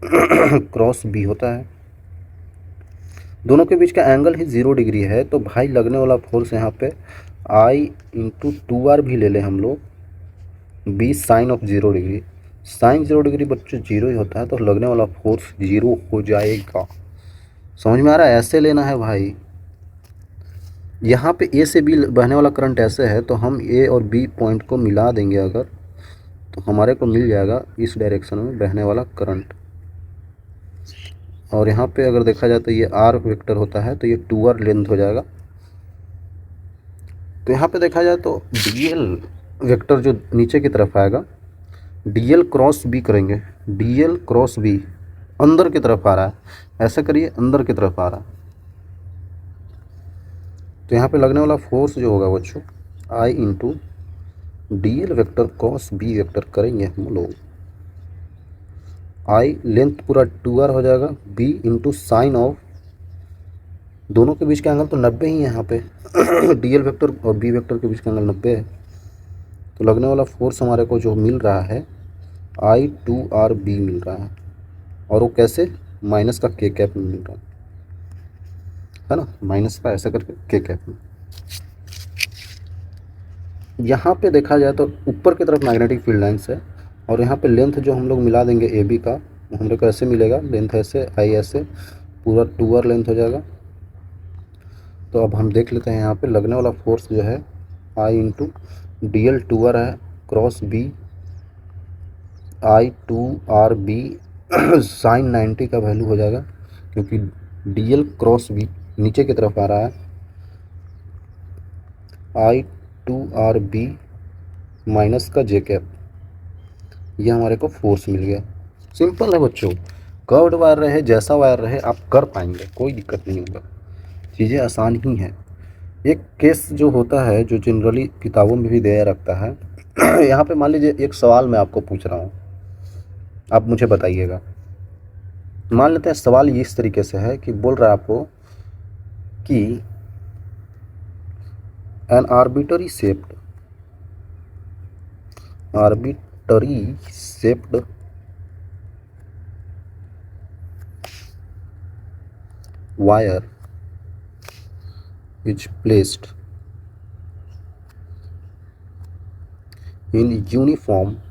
cross B होता है, दोनों के बीच का एंगल ही 0 डिग्री है। तो भाई लगने वाला फोर्स यहाँ पे आई इंटू 2r भी ले लें हम लोग, B sine of 0 degree, sine 0 degree बच्चों 0 ही होता है, तो लगने वाला फोर्स 0 हो जाएगा। समझ में आ रहा है, ऐसे लेना है भाई। यहाँ पे ए से बी बहने वाला करंट ऐसे है, तो हम ए और बी पॉइंट को मिला देंगे अगर, तो हमारे को मिल जाएगा इस डायरेक्शन में बहने वाला करंट। और यहाँ पे अगर देखा जाए तो ये आर वेक्टर होता है, तो ये 2r लेंथ हो जाएगा। तो यहाँ पे देखा जाए तो डीएल वेक्टर जो नीचे की तरफ आएगा, डीएल क्रॉस बी करेंगे, डीएल क्रॉस बी अंदर की तरफ आ रहा है, ऐसा करिए अंदर की तरफ आ रहा है। तो यहाँ पे लगने वाला फोर्स जो होगा बच्चों I into D L vector cos B vector करेंगे हम लोग, आई लेंथ पूरा 2r हो जाएगा, बी इंटू साइन ऑफ, दोनों के बीच का एंगल तो 90 ही है यहाँ पे डी एल वेक्टर और बी वेक्टर के बीच का एंगल 90 है। तो लगने वाला फोर्स हमारे को जो मिल रहा है आई 2r बी मिल रहा है, और वो कैसे, माइनस का के कैप में मिल रहा है ना, माइनस का ऐसा करके के कैप में। यहाँ पे देखा जाए तो ऊपर की तरफ मैग्नेटिक फील्ड लाइन्स है, और यहाँ पे लेंथ जो हम लोग मिला देंगे ए बी का, हम लोग को ऐसे मिलेगा, लेंथ ऐसे, आई ऐसे, पूरा 2r लेंथ हो जाएगा। तो अब हम देख लेते हैं यहाँ पे लगने वाला फोर्स जो है I into D L 2r है क्रॉस बी, आई 2r बी साइन 90 का वैल्यू हो जाएगा, क्योंकि डी एल क्रॉस बी नीचे की तरफ आ रहा है, आई 2r बी माइनस का जे कैप, ये हमारे को फोर्स मिल गया। सिंपल है बच्चों, कर्व्ड वायर रहे जैसा वायर रहे आप कर पाएंगे, कोई दिक्कत नहीं होगा, चीज़ें आसान ही हैं। एक केस जो होता है जो जनरली किताबों में भी दिया रखता है यहाँ पे मान लीजिए एक सवाल मैं आपको पूछ रहा हूँ, आप मुझे बताइएगा। मान लेते हैं सवाल ये इस तरीके से है कि बोल रहा है आपको कि N arbitrary arbitrary shaped wire is placed in uniform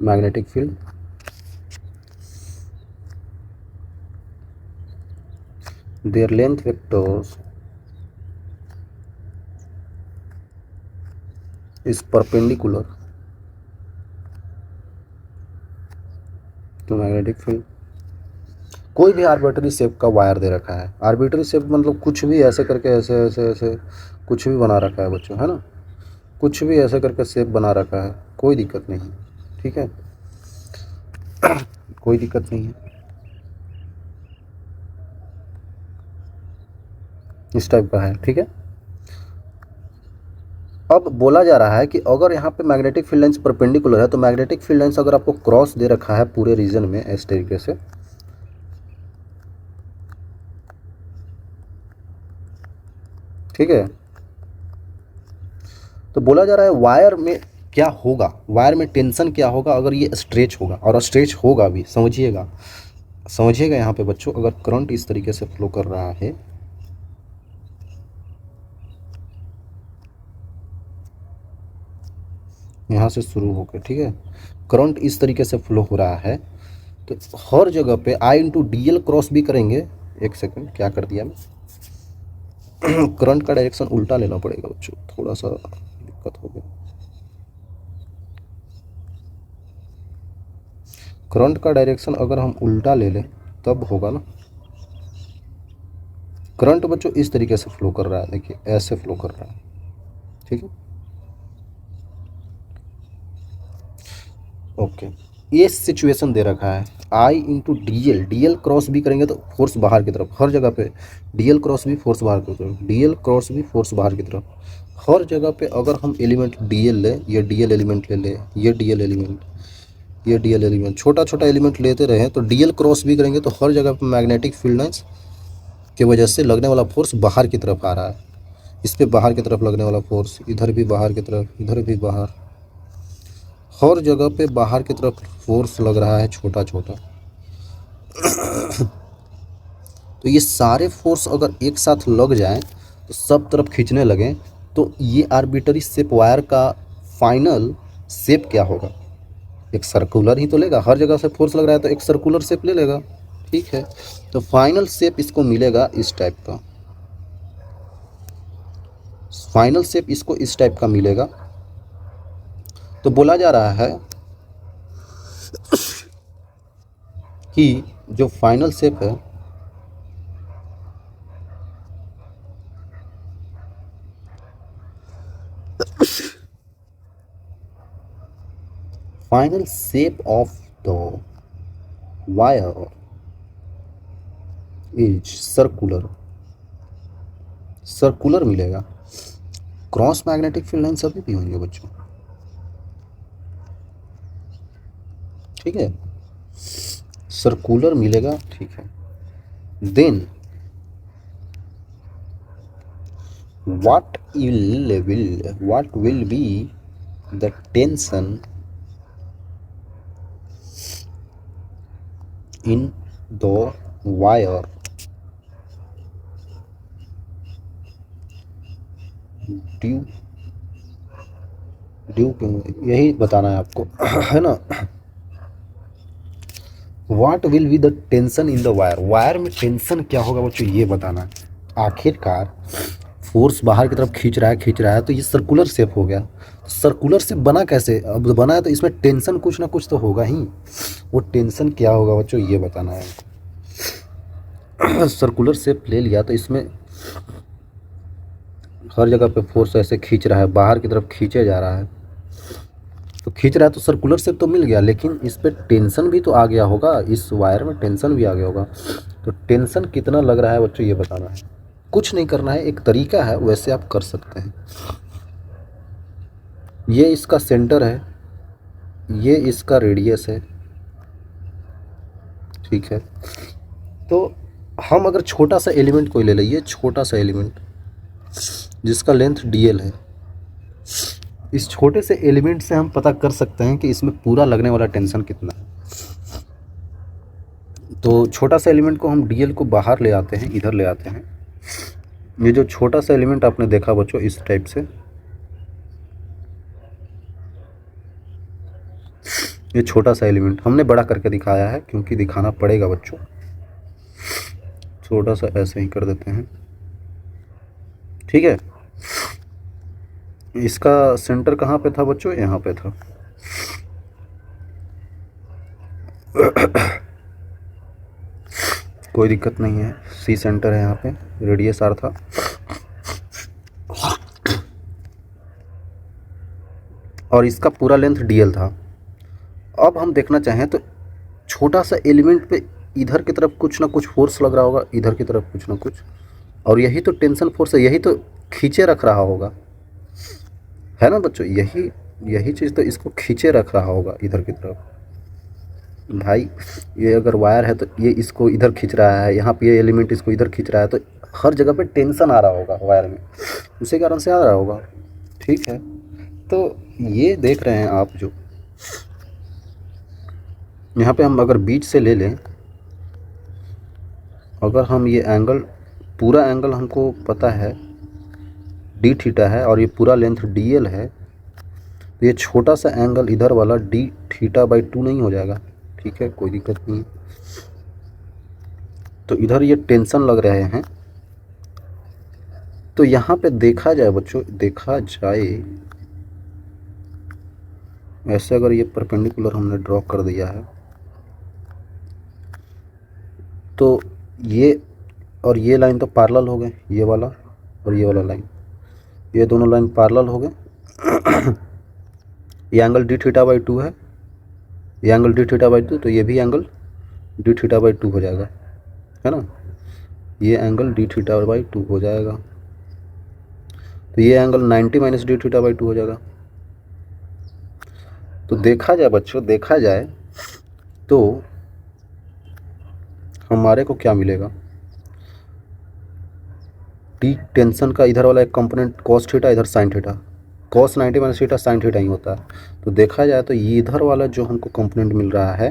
magnetic field, their length vectors is perpendicular to magnetic field। कोई भी आर्बिट्ररी शेप का वायर दे रखा है, आर्बिट्ररी शेप मतलब कुछ भी ऐसे करके ऐसे ऐसे ऐसे कुछ भी बना रखा है बच्चों, है ना, कुछ भी ऐसे करके शेप बना रखा है, कोई दिक्कत नहीं है, ठीक है, कोई दिक्कत नहीं है। इस टाइप का है, ठीक है। अब बोला जा रहा है कि अगर यहाँ पे मैग्नेटिक फील्ड लाइंस परपेंडिकुलर है तो मैग्नेटिक फील्ड लाइंस अगर आपको क्रॉस दे रखा है पूरे रीजन में इस तरीके से, ठीक है, तो बोला जा रहा है वायर में क्या होगा, वायर में टेंशन क्या होगा अगर ये स्ट्रेच होगा, और स्ट्रेच होगा भी, समझिएगा समझिएगा यहाँ पे बच्चों, अगर करंट इस तरीके से फ्लो कर रहा है, यहाँ से शुरू होकर, ठीक है, करंट इस तरीके से फ्लो हो रहा है, तो हर जगह पे I into D L cross भी करेंगे। एक सेकंड, क्या कर दिया मैं, करंट का डायरेक्शन उल्टा लेना पड़ेगा बच्चों, थोड़ा सा दिक्कत हो गया। करंट का डायरेक्शन अगर हम उल्टा ले लें तब होगा ना। करंट बच्चों इस तरीके से फ्लो कर रहा है, देखिए ऐसे फ्लो कर रहा है, ठीक है, ओके। ये सिचुएशन दे रखा है I into D L, D L cross भी करेंगे तो फोर्स बाहर की तरफ, हर जगह पे डी एल क्रॉस भी फोर्स बाहर की तरफ, डी एल क्रॉस भी फोर्स बाहर की तरफ, हर जगह पे अगर हम एलिमेंट डी एल ले, ये डी एल एलिमेंट ले ले, ये डी एल एलिमेंट, ये डी एल एलिमेंट, छोटा छोटा एलिमेंट लेते रहे तो डी एल क्रॉस भी करेंगे तो हर जगह पे मैग्नेटिक फील्ड लाइंस की वजह से लगने वाला फोर्स बाहर की तरफ आ रहा है, इस पर बाहर की तरफ लगने वाला फोर्स, इधर भी बाहर की तरफ, इधर भी बाहर, हर जगह पे बाहर की तरफ फोर्स लग रहा है छोटा छोटा। तो ये सारे फोर्स अगर एक साथ लग जाएं तो सब तरफ खींचने लगें तो ये आर्बिट्ररी शेप वायर का फाइनल शेप क्या होगा, एक सर्कुलर ही तो लेगा, हर जगह से फोर्स लग रहा है तो एक सर्कुलर शेप ले लेगा, ठीक है। तो फाइनल शेप इसको मिलेगा इस टाइप का, फाइनल शेप इसको इस टाइप का मिलेगा। तो बोला जा रहा है कि जो फाइनल शेप है final shape of the wire is circular, circular मिलेगा। क्रॉस मैग्नेटिक फील्ड लाइन सभी भी होंगे बच्चों, ठीक है, सर्कुलर मिलेगा, ठीक है। Then what will be the tension in the wire due क्यों, यही बताना है आपको, है ना। What will be the tension in the wire, wire में टेंशन क्या होगा बच्चों ये बताना है। आखिरकार फोर्स बाहर की तरफ खींच रहा है तो ये सर्कुलर शेप हो गया, सर्कुलर शेप बना कैसे, अब बना है तो इसमें टेंशन कुछ ना कुछ तो होगा ही, वो टेंशन क्या होगा बच्चों ये बताना है। सर्कुलर शेप ले लिया तो इसमें हर जगह पे फोर्स ऐसे खींच रहा है, बाहर की तरफ खींचे जा रहा है, तो खींच रहा है तो सर्कुलर शेप तो मिल गया, लेकिन इस पे टेंशन भी तो आ गया होगा, इस वायर में टेंशन भी आ गया होगा। तो टेंशन कितना लग रहा है बच्चों ये बताना है, कुछ नहीं करना है, एक तरीका है वैसे आप कर सकते हैं। ये इसका सेंटर है, ये इसका रेडियस है, ठीक है। तो हम अगर छोटा सा एलिमेंट कोई ले लें, ये छोटा सा एलिमेंट जिसका लेंथ dl है, इस छोटे से एलिमेंट से हम पता कर सकते हैं कि इसमें पूरा लगने वाला टेंशन कितना है। तो छोटा सा एलिमेंट को हम डीएल को बाहर ले आते हैं, इधर ले आते हैं। ये जो छोटा सा एलिमेंट आपने देखा बच्चों इस टाइप से, ये छोटा सा एलिमेंट हमने बड़ा करके दिखाया है क्योंकि दिखाना पड़ेगा बच्चों। छोटा सा ऐसे ही कर देते हैं, ठीक है। इसका सेंटर कहाँ पे था बच्चों? यहाँ पे था। कोई दिक्कत नहीं है, सी सेंटर है यहाँ पे, रेडियस आर था। और इसका पूरा लेंथ डीएल था। अब हम देखना चाहें तो छोटा सा एलिमेंट पे इधर की तरफ कुछ ना कुछ फोर्स लग रहा होगा, इधर की तरफ कुछ ना कुछ, और यही तो टेंशन फोर्स है, यही तो खींचे रख रहा होगा, है ना बच्चों? यही चीज़ तो इसको खींचे रख रहा होगा इधर की तरफ। भाई ये अगर वायर है तो ये इसको इधर खींच रहा है, यहाँ पे ये एलिमेंट इसको इधर खींच रहा है, तो हर जगह पे टेंशन आ रहा होगा वायर में, उसी कारण से आ रहा होगा, ठीक है। तो ये देख रहे हैं आप, जो यहाँ पे हम अगर बीच से ले लें, अगर हम ये एंगल, पूरा एंगल हमको पता है डी थीटा है और ये पूरा लेंथ डी एल है, तो ये छोटा सा एंगल इधर वाला डी थीटा बाई 2 नहीं हो जाएगा? ठीक है, कोई दिक्कत नहीं। तो इधर ये टेंशन लग रहे हैं, तो यहाँ पे देखा जाए बच्चों, देखा जाए ऐसे, अगर ये परपेंडिकुलर हमने ड्रॉ कर दिया है तो ये और ये लाइन तो पैरेलल हो गए, ये वाला और ये वाला लाइन, ये दोनों लाइन पैरेलल हो गए। ये एंगल डी थीटा बाई 2 है, ये एंगल डी थीटा बाई 2, तो ये भी एंगल डी थीटा बाई 2 हो जाएगा, है ना? ये एंगल डी थीटा बाई 2 हो जाएगा, तो ये angle 90 minus D theta by 2 हो जाएगा। तो देखा जाए बच्चों, देखा जाए तो हमारे को क्या मिलेगा? टी टेंशन का इधर वाला एक कंपोनेंट कॉस थीटा, इधर sine theta, cos 90 minus theta sine theta ही होता है। तो देखा जाए तो ये इधर वाला जो हमको कंपोनेंट मिल रहा है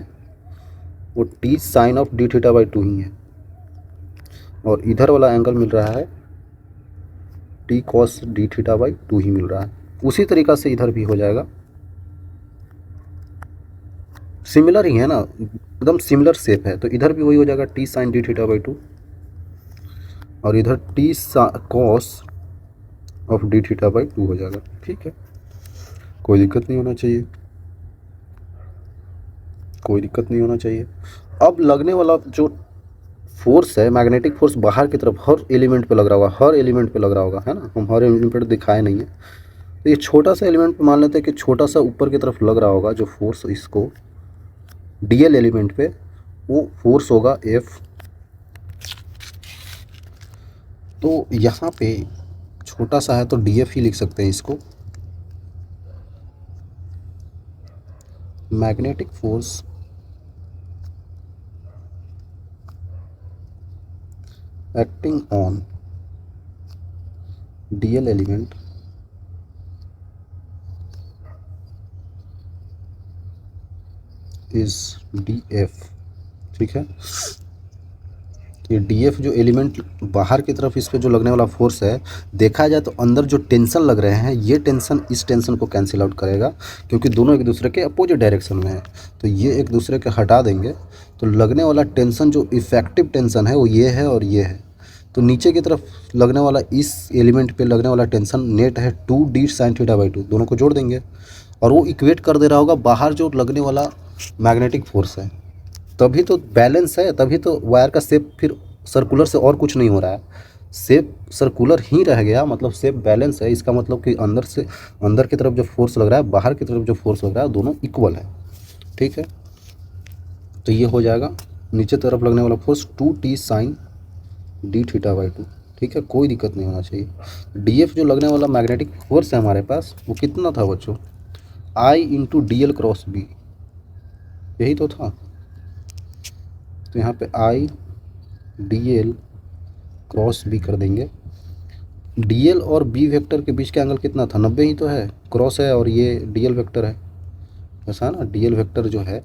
वो T sine of D theta by 2 ही है, और इधर वाला एंगल मिल रहा है T cos D theta by 2 ही मिल रहा है। उसी तरीक़ा से इधर भी हो जाएगा, सिमिलर ही है ना, एकदम सिमिलर शेप है, तो इधर भी वही हो जाएगा T sine D theta by 2, और इधर T cos of D theta by 2 हो जाएगा, ठीक है। कोई दिक्कत नहीं होना चाहिए, कोई दिक्कत नहीं होना चाहिए। अब लगने वाला जो फोर्स है, मैग्नेटिक फोर्स बाहर की तरफ हर एलिमेंट पे लग रहा होगा, हर एलिमेंट पे लग रहा होगा, है ना? हम हर एलिमेंट पे दिखाए नहीं है, तो ये छोटा सा एलिमेंट पे मान लेते हैं कि छोटा सा ऊपर की तरफ लग रहा होगा जो फोर्स, इसको डीएल एलिमेंट पे, वो फोर्स होगा एफ। तो यहाँ पे छोटा सा है तो डीएफ ही लिख सकते हैं इसको, magnetic force acting on DL element is DF, ठीक है। ये DF जो एलिमेंट बाहर की तरफ इस पे जो लगने वाला फोर्स है, देखा जाए तो अंदर जो टेंशन लग रहे हैं, ये टेंशन इस टेंशन को कैंसिल आउट करेगा, क्योंकि दोनों एक दूसरे के अपोजिट डायरेक्शन में है, तो ये एक दूसरे के हटा देंगे, तो लगने वाला टेंशन जो इफेक्टिव टेंशन है वो ये है और ये है। तो नीचे की तरफ लगने वाला, इस एलिमेंट पे लगने वाला टेंशन नेट है 2d साइन थीटा बाई 2, दोनों को जोड़ देंगे और वो इक्वेट कर दे रहा होगा बाहर जो लगने वाला मैग्नेटिक फोर्स है। तभी तो बैलेंस है, तभी तो वायर का शेप फिर सर्कुलर से और कुछ नहीं हो रहा है, शेप सर्कुलर ही रह गया, मतलब शेप बैलेंस है। इसका मतलब कि अंदर से, अंदर की तरफ जो फोर्स लग रहा है, बाहर की तरफ जो फोर्स लग रहा है, दोनों इक्वल है, ठीक है। तो ये हो जाएगा नीचे तरफ लगने वाला force 2t sine D theta by 2, ठीक है, कोई दिक्कत नहीं होना चाहिए। डीएफ जो लगने वाला मैग्नेटिक फोर्स है हमारे पास, वो कितना था बच्चों? I into D L cross B, यही तो था। तो यहाँ पे I D L cross B कर देंगे, डीएल और बी वेक्टर के बीच का एंगल कितना था, 90 ही तो है, क्रॉस है और ये डीएल वेक्टर है, ऐसा ना। डीएल वेक्टर जो है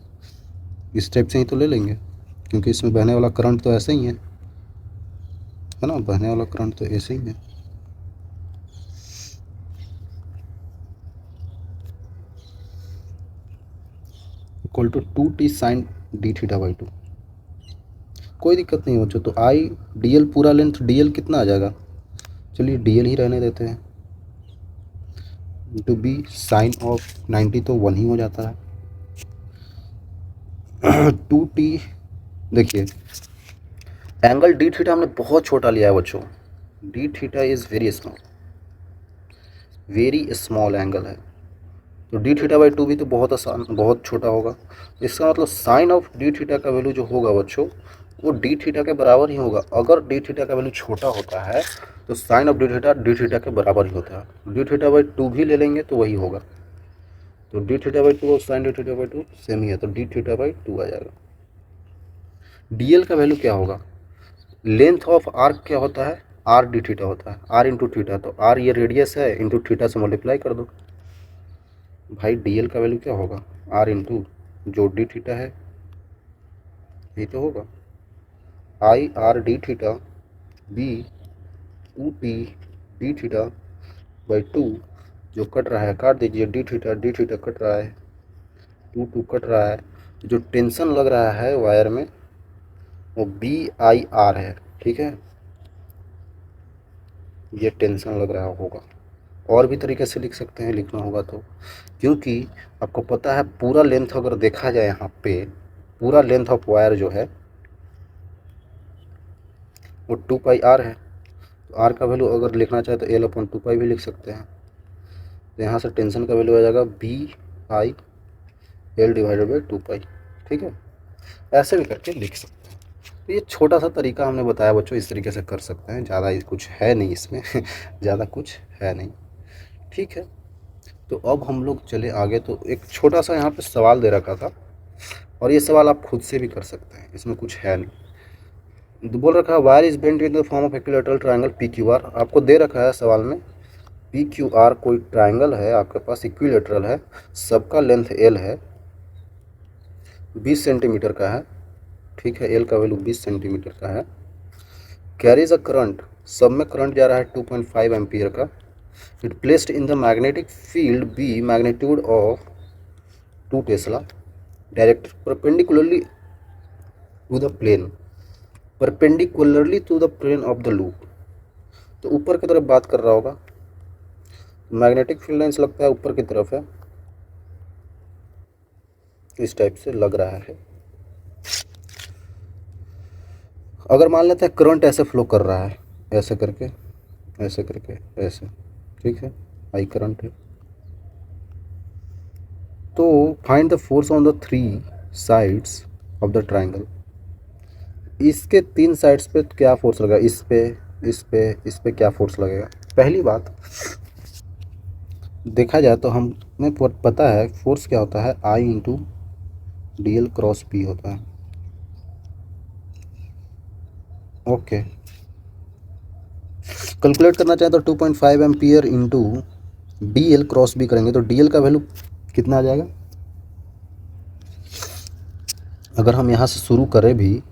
इस टाइप से ही तो ले लेंगे, क्योंकि इसमें बहने वाला करंट तो ऐसे ही है ना, बहने वाला करंट तो ऐसे ही है। Equal to 2t sine D theta by 2, कोई दिक्कत नहीं बच्चों। तो आई डीएल पूरा लेंथ, डीएल कितना आ जाएगा, चलिए डीएल ही रहने देते हैं, टू बी साइन ऑफ 90 तो 1 ही हो जाता है। 2t, देखिए एंगल डी थीटा हमने बहुत छोटा लिया है बच्चों, D theta is very small angle है, तो डी थीटा बाई 2 भी तो बहुत आसान, बहुत छोटा होगा। इसका मतलब साइन ऑफ डी थीटा का वैल्यू जो होगा बच्चों वो डी थीटा के बराबर ही होगा। अगर डी थीटा का वैल्यू छोटा होता है तो साइन ऑफ डी थीटा के बराबर ही होता है। डी थीटा बाई 2 भी ले लेंगे तो वही होगा, तो डी थीटा बाई 2 और sine D theta by 2 same ही है, तो डी थीटा बाई 2 आ जाएगा। डीएल का वैल्यू क्या होगा, लेंथ ऑफ आर्क क्या होता है, आर डी थीटा होता है, आर इंटू थीटा, तो आर ये रेडियस है, इंटू थीटा से मल्टीप्लाई कर दो भाई। डीएल का वैल्यू क्या होगा, आर इंटू जो डी थीटा है यही तो होगा, I R D theta B 2t D theta by 2, जो कट रहा है काट दीजिए, डी थीटा कट रहा है, 2 कट रहा है, जो टेंशन लग रहा है वायर में वो बी आई आर है, ठीक है, ये टेंशन लग रहा होगा। और भी तरीके से लिख सकते हैं, लिखना होगा तो, क्योंकि आपको पता है पूरा लेंथ अगर देखा जाए यहाँ पे, पूरा लेंथ ऑफ वायर जो है वो 2 पाई आर है, तो आर का वैल्यू अगर लिखना चाहे तो एल अपॉन 2 पाई भी लिख सकते हैं। तो यहाँ से टेंशन का वैल्यू आ जाएगा B I L divided by 2 pi, ठीक है, ऐसे भी करके लिख सकते हैं। तो ये छोटा सा तरीका हमने बताया बच्चों, इस तरीके से कर सकते हैं, ज़्यादा कुछ है नहीं इसमें ज़्यादा कुछ है नहीं, ठीक है। तो अब हम लोग चले आगे, तो एक छोटा सा यहाँ पे सवाल दे रखा था, और ये सवाल आप खुद से भी कर सकते हैं, इसमें कुछ है नहीं। तो बोल रखा है wire is bent in the form of equilateral triangle P Q R, आपको दे रखा है सवाल में पी क्यू आर कोई ट्रायंगल है आपके पास, इक्विलैटरल है, सबका लेंथ एल है, 20 सेंटीमीटर का है, ठीक है, एल का वैल्यू 20 सेंटीमीटर का है, कैरीज अ करंट, सब में करंट जा रहा है 2.5 एम्पियर का, it placed in the magnetic field B magnitude of 2 tesla, directed perpendicularly to the plane, perpendicularly to the plane of the loop. तो ऊपर की तरफ बात कर रहा होगा, मैग्नेटिक फील्ड लाइन्स लगता है ऊपर की तरफ है, इस टाइप से लग रहा है। अगर मान लेते हैं करंट ऐसे फ्लो कर रहा है, ऐसे करके ऐसे करके ऐसे, ठीक है, आई करंट है, तो find the force on the 3 sides of the triangle, इसके 3 साइड्स पे क्या फोर्स लगेगा, इस पे इस पे इस पे क्या फोर्स लगेगा। पहली बात देखा जाए तो हमें पता है फोर्स क्या होता है, I into D L cross P होता है, ओके। कैलकुलेट करना चाहें तो 2.5 ampere into D L cross B करेंगे तो डी एल का वैल्यू कितना आ जाएगा। अगर हम यहाँ से शुरू करें भी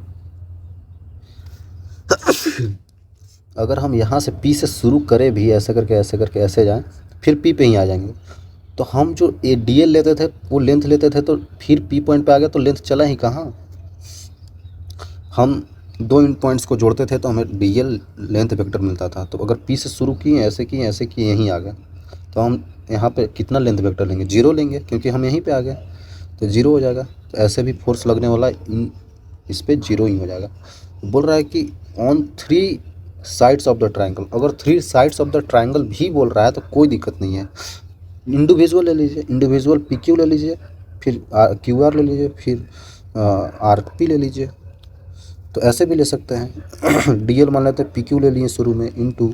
अगर हम यहाँ से पी से शुरू करें भी, ऐसे करके ऐसे जाएं, फिर पी पे ही आ जाएंगे, तो हम जो ए डी एल लेते थे वो लेंथ लेते थे, तो फिर पी पॉइंट पे आ गया तो लेंथ चला ही कहाँ। हम 2 इन पॉइंट्स को जोड़ते थे तो हमें डी एल लेंथ वेक्टर मिलता था, तो अगर पी से शुरू किए ऐसे किए यहीं आ गए, तो हम यहाँ पे कितना लेंथ वेक्टर लेंगे, 0 लेंगे, क्योंकि हम यहीं पे आ गए तो 0 हो जाएगा। तो ऐसे भी फोर्स लगने वाला इस पे 0 ही हो जाएगा। बोल रहा है कि on 3 sides of the triangle, अगर 3 साइड्स ऑफ द ट्रायंगल भी बोल रहा है तो कोई दिक्कत नहीं है, इंडिविजुअल ले लीजिए, इंडिविजुअल पी क्यू ले लीजिए, फिर क्यू आर ले लीजिए, फिर आर पी ले लीजिए, तो ऐसे भी ले सकते हैं। डी एल मान लेते हैं, पी क्यू ले लिए शुरू में, into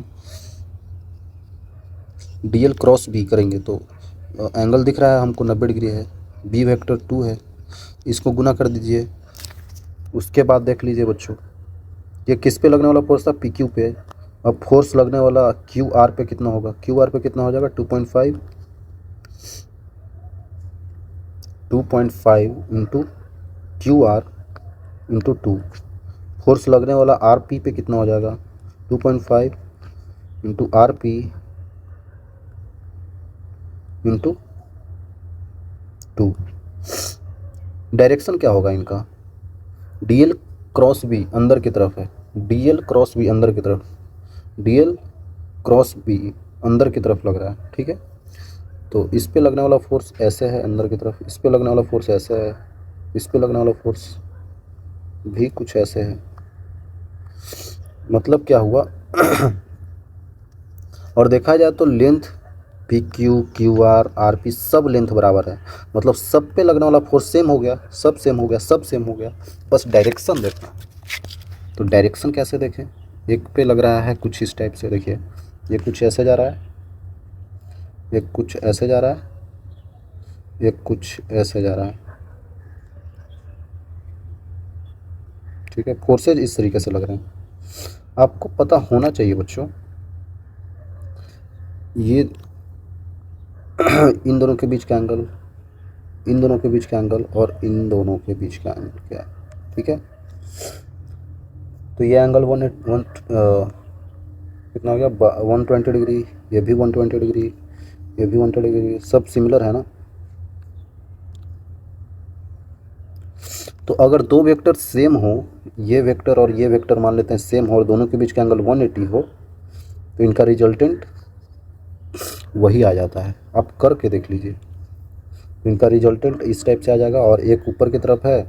D L cross B करेंगे तो एंगल दिख रहा है हमको 90 डिग्री है, बी वेक्टर 2 है, इसको गुना कर दीजिए। उसके बाद देख लीजिए बच्चों, ये किस पे लगने वाला फोर्स था, पी क्यू पे, अब फोर्स लगने वाला क्यू आर पे कितना होगा, क्यू आर पे कितना हो जाएगा 2.5 into Q R into 2। Force लगने वाला आर पी पे कितना हो जाएगा 2.5 into R P into 2। Direction क्या होगा इनका, डी एल क्रॉस बी अंदर की तरफ है, डी एल क्रॉस बी अंदर की तरफ, डी एल क्रॉस बी अंदर की तरफ लग रहा है, ठीक है। तो इस पे लगने वाला फोर्स ऐसे है अंदर की तरफ, इस पे लगने वाला फोर्स ऐसे है, इस पे लगने वाला फोर्स भी कुछ ऐसे है। मतलब क्या हुआ और देखा जाए तो length P Q Q R R P सब लेंथ बराबर है, मतलब सब पे लगने वाला फोर्स सेम हो गया, सब सेम हो गया, सब सेम हो गया, बस डायरेक्शन देखना। तो डायरेक्शन कैसे देखें, एक पे लग रहा है कुछ इस टाइप से, देखिए ये कुछ ऐसे जा रहा है, एक कुछ ऐसे जा रहा है, एक कुछ ऐसे जा रहा है, ठीक है। फोर्सेज इस तरीके से लग रहे हैं, आपको पता होना चाहिए बच्चों ये इन दोनों के बीच का एंगल, इन दोनों के बीच का एंगल और इन दोनों के बीच का एंगल क्या है, ठीक है। तो ये एंगल कितना हो गया 120 डिग्री, ये भी 120 डिग्री, ये भी 120 डिग्री, सब सिमिलर है ना। तो अगर दो वेक्टर सेम हो, ये वेक्टर और ये वेक्टर मान लेते हैं सेम हो और दोनों के बीच का एंगल 180 हो, तो इनका रिजल्टेंट वही आ जाता है। आप करके देख लीजिए, तो इनका रिजल्टेंट इस टाइप से आ जाएगा और एक ऊपर की तरफ है,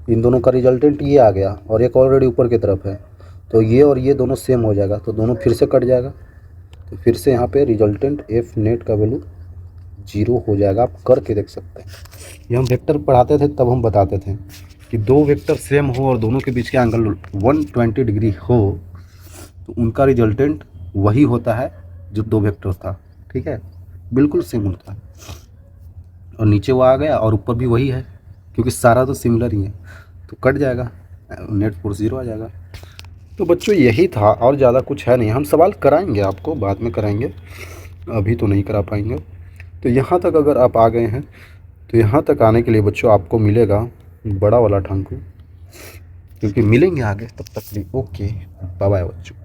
इन दोनों का रिजल्टेंट ये आ गया और एक ऑलरेडी ऊपर की तरफ है, तो ये और ये दोनों सेम हो जाएगा, तो दोनों फिर से कट जाएगा, तो फिर से यहाँ पे रिजल्टेंट एफ नेट का वैल्यू 0 हो जाएगा। आप करके देख सकते हैं, ये हम वेक्टर पढ़ाते थे तब हम बताते थे कि दो वेक्टर सेम हो और दोनों के बीच का एंगल 120 डिग्री हो तो उनका रिजल्टेंट वही होता है जो दो वेक्टर था, ठीक है, बिल्कुल सेम होता है। और नीचे वो आ गया और ऊपर भी वही है, क्योंकि सारा तो सिमिलर ही है, तो कट जाएगा, नेट फोर्स 0 आ जाएगा। तो बच्चों यही था, और ज़्यादा कुछ है नहीं। हम सवाल कराएंगे आपको, बाद में कराएंगे, अभी तो नहीं करा पाएंगे। तो यहाँ तक अगर आप आ गए हैं तो यहाँ तक आने के लिए बच्चों आपको मिलेगा बड़ा वाला ठंकू, क्योंकि मिलेंगे आगे, तब तक भी ओके बाय बाय बच्चों।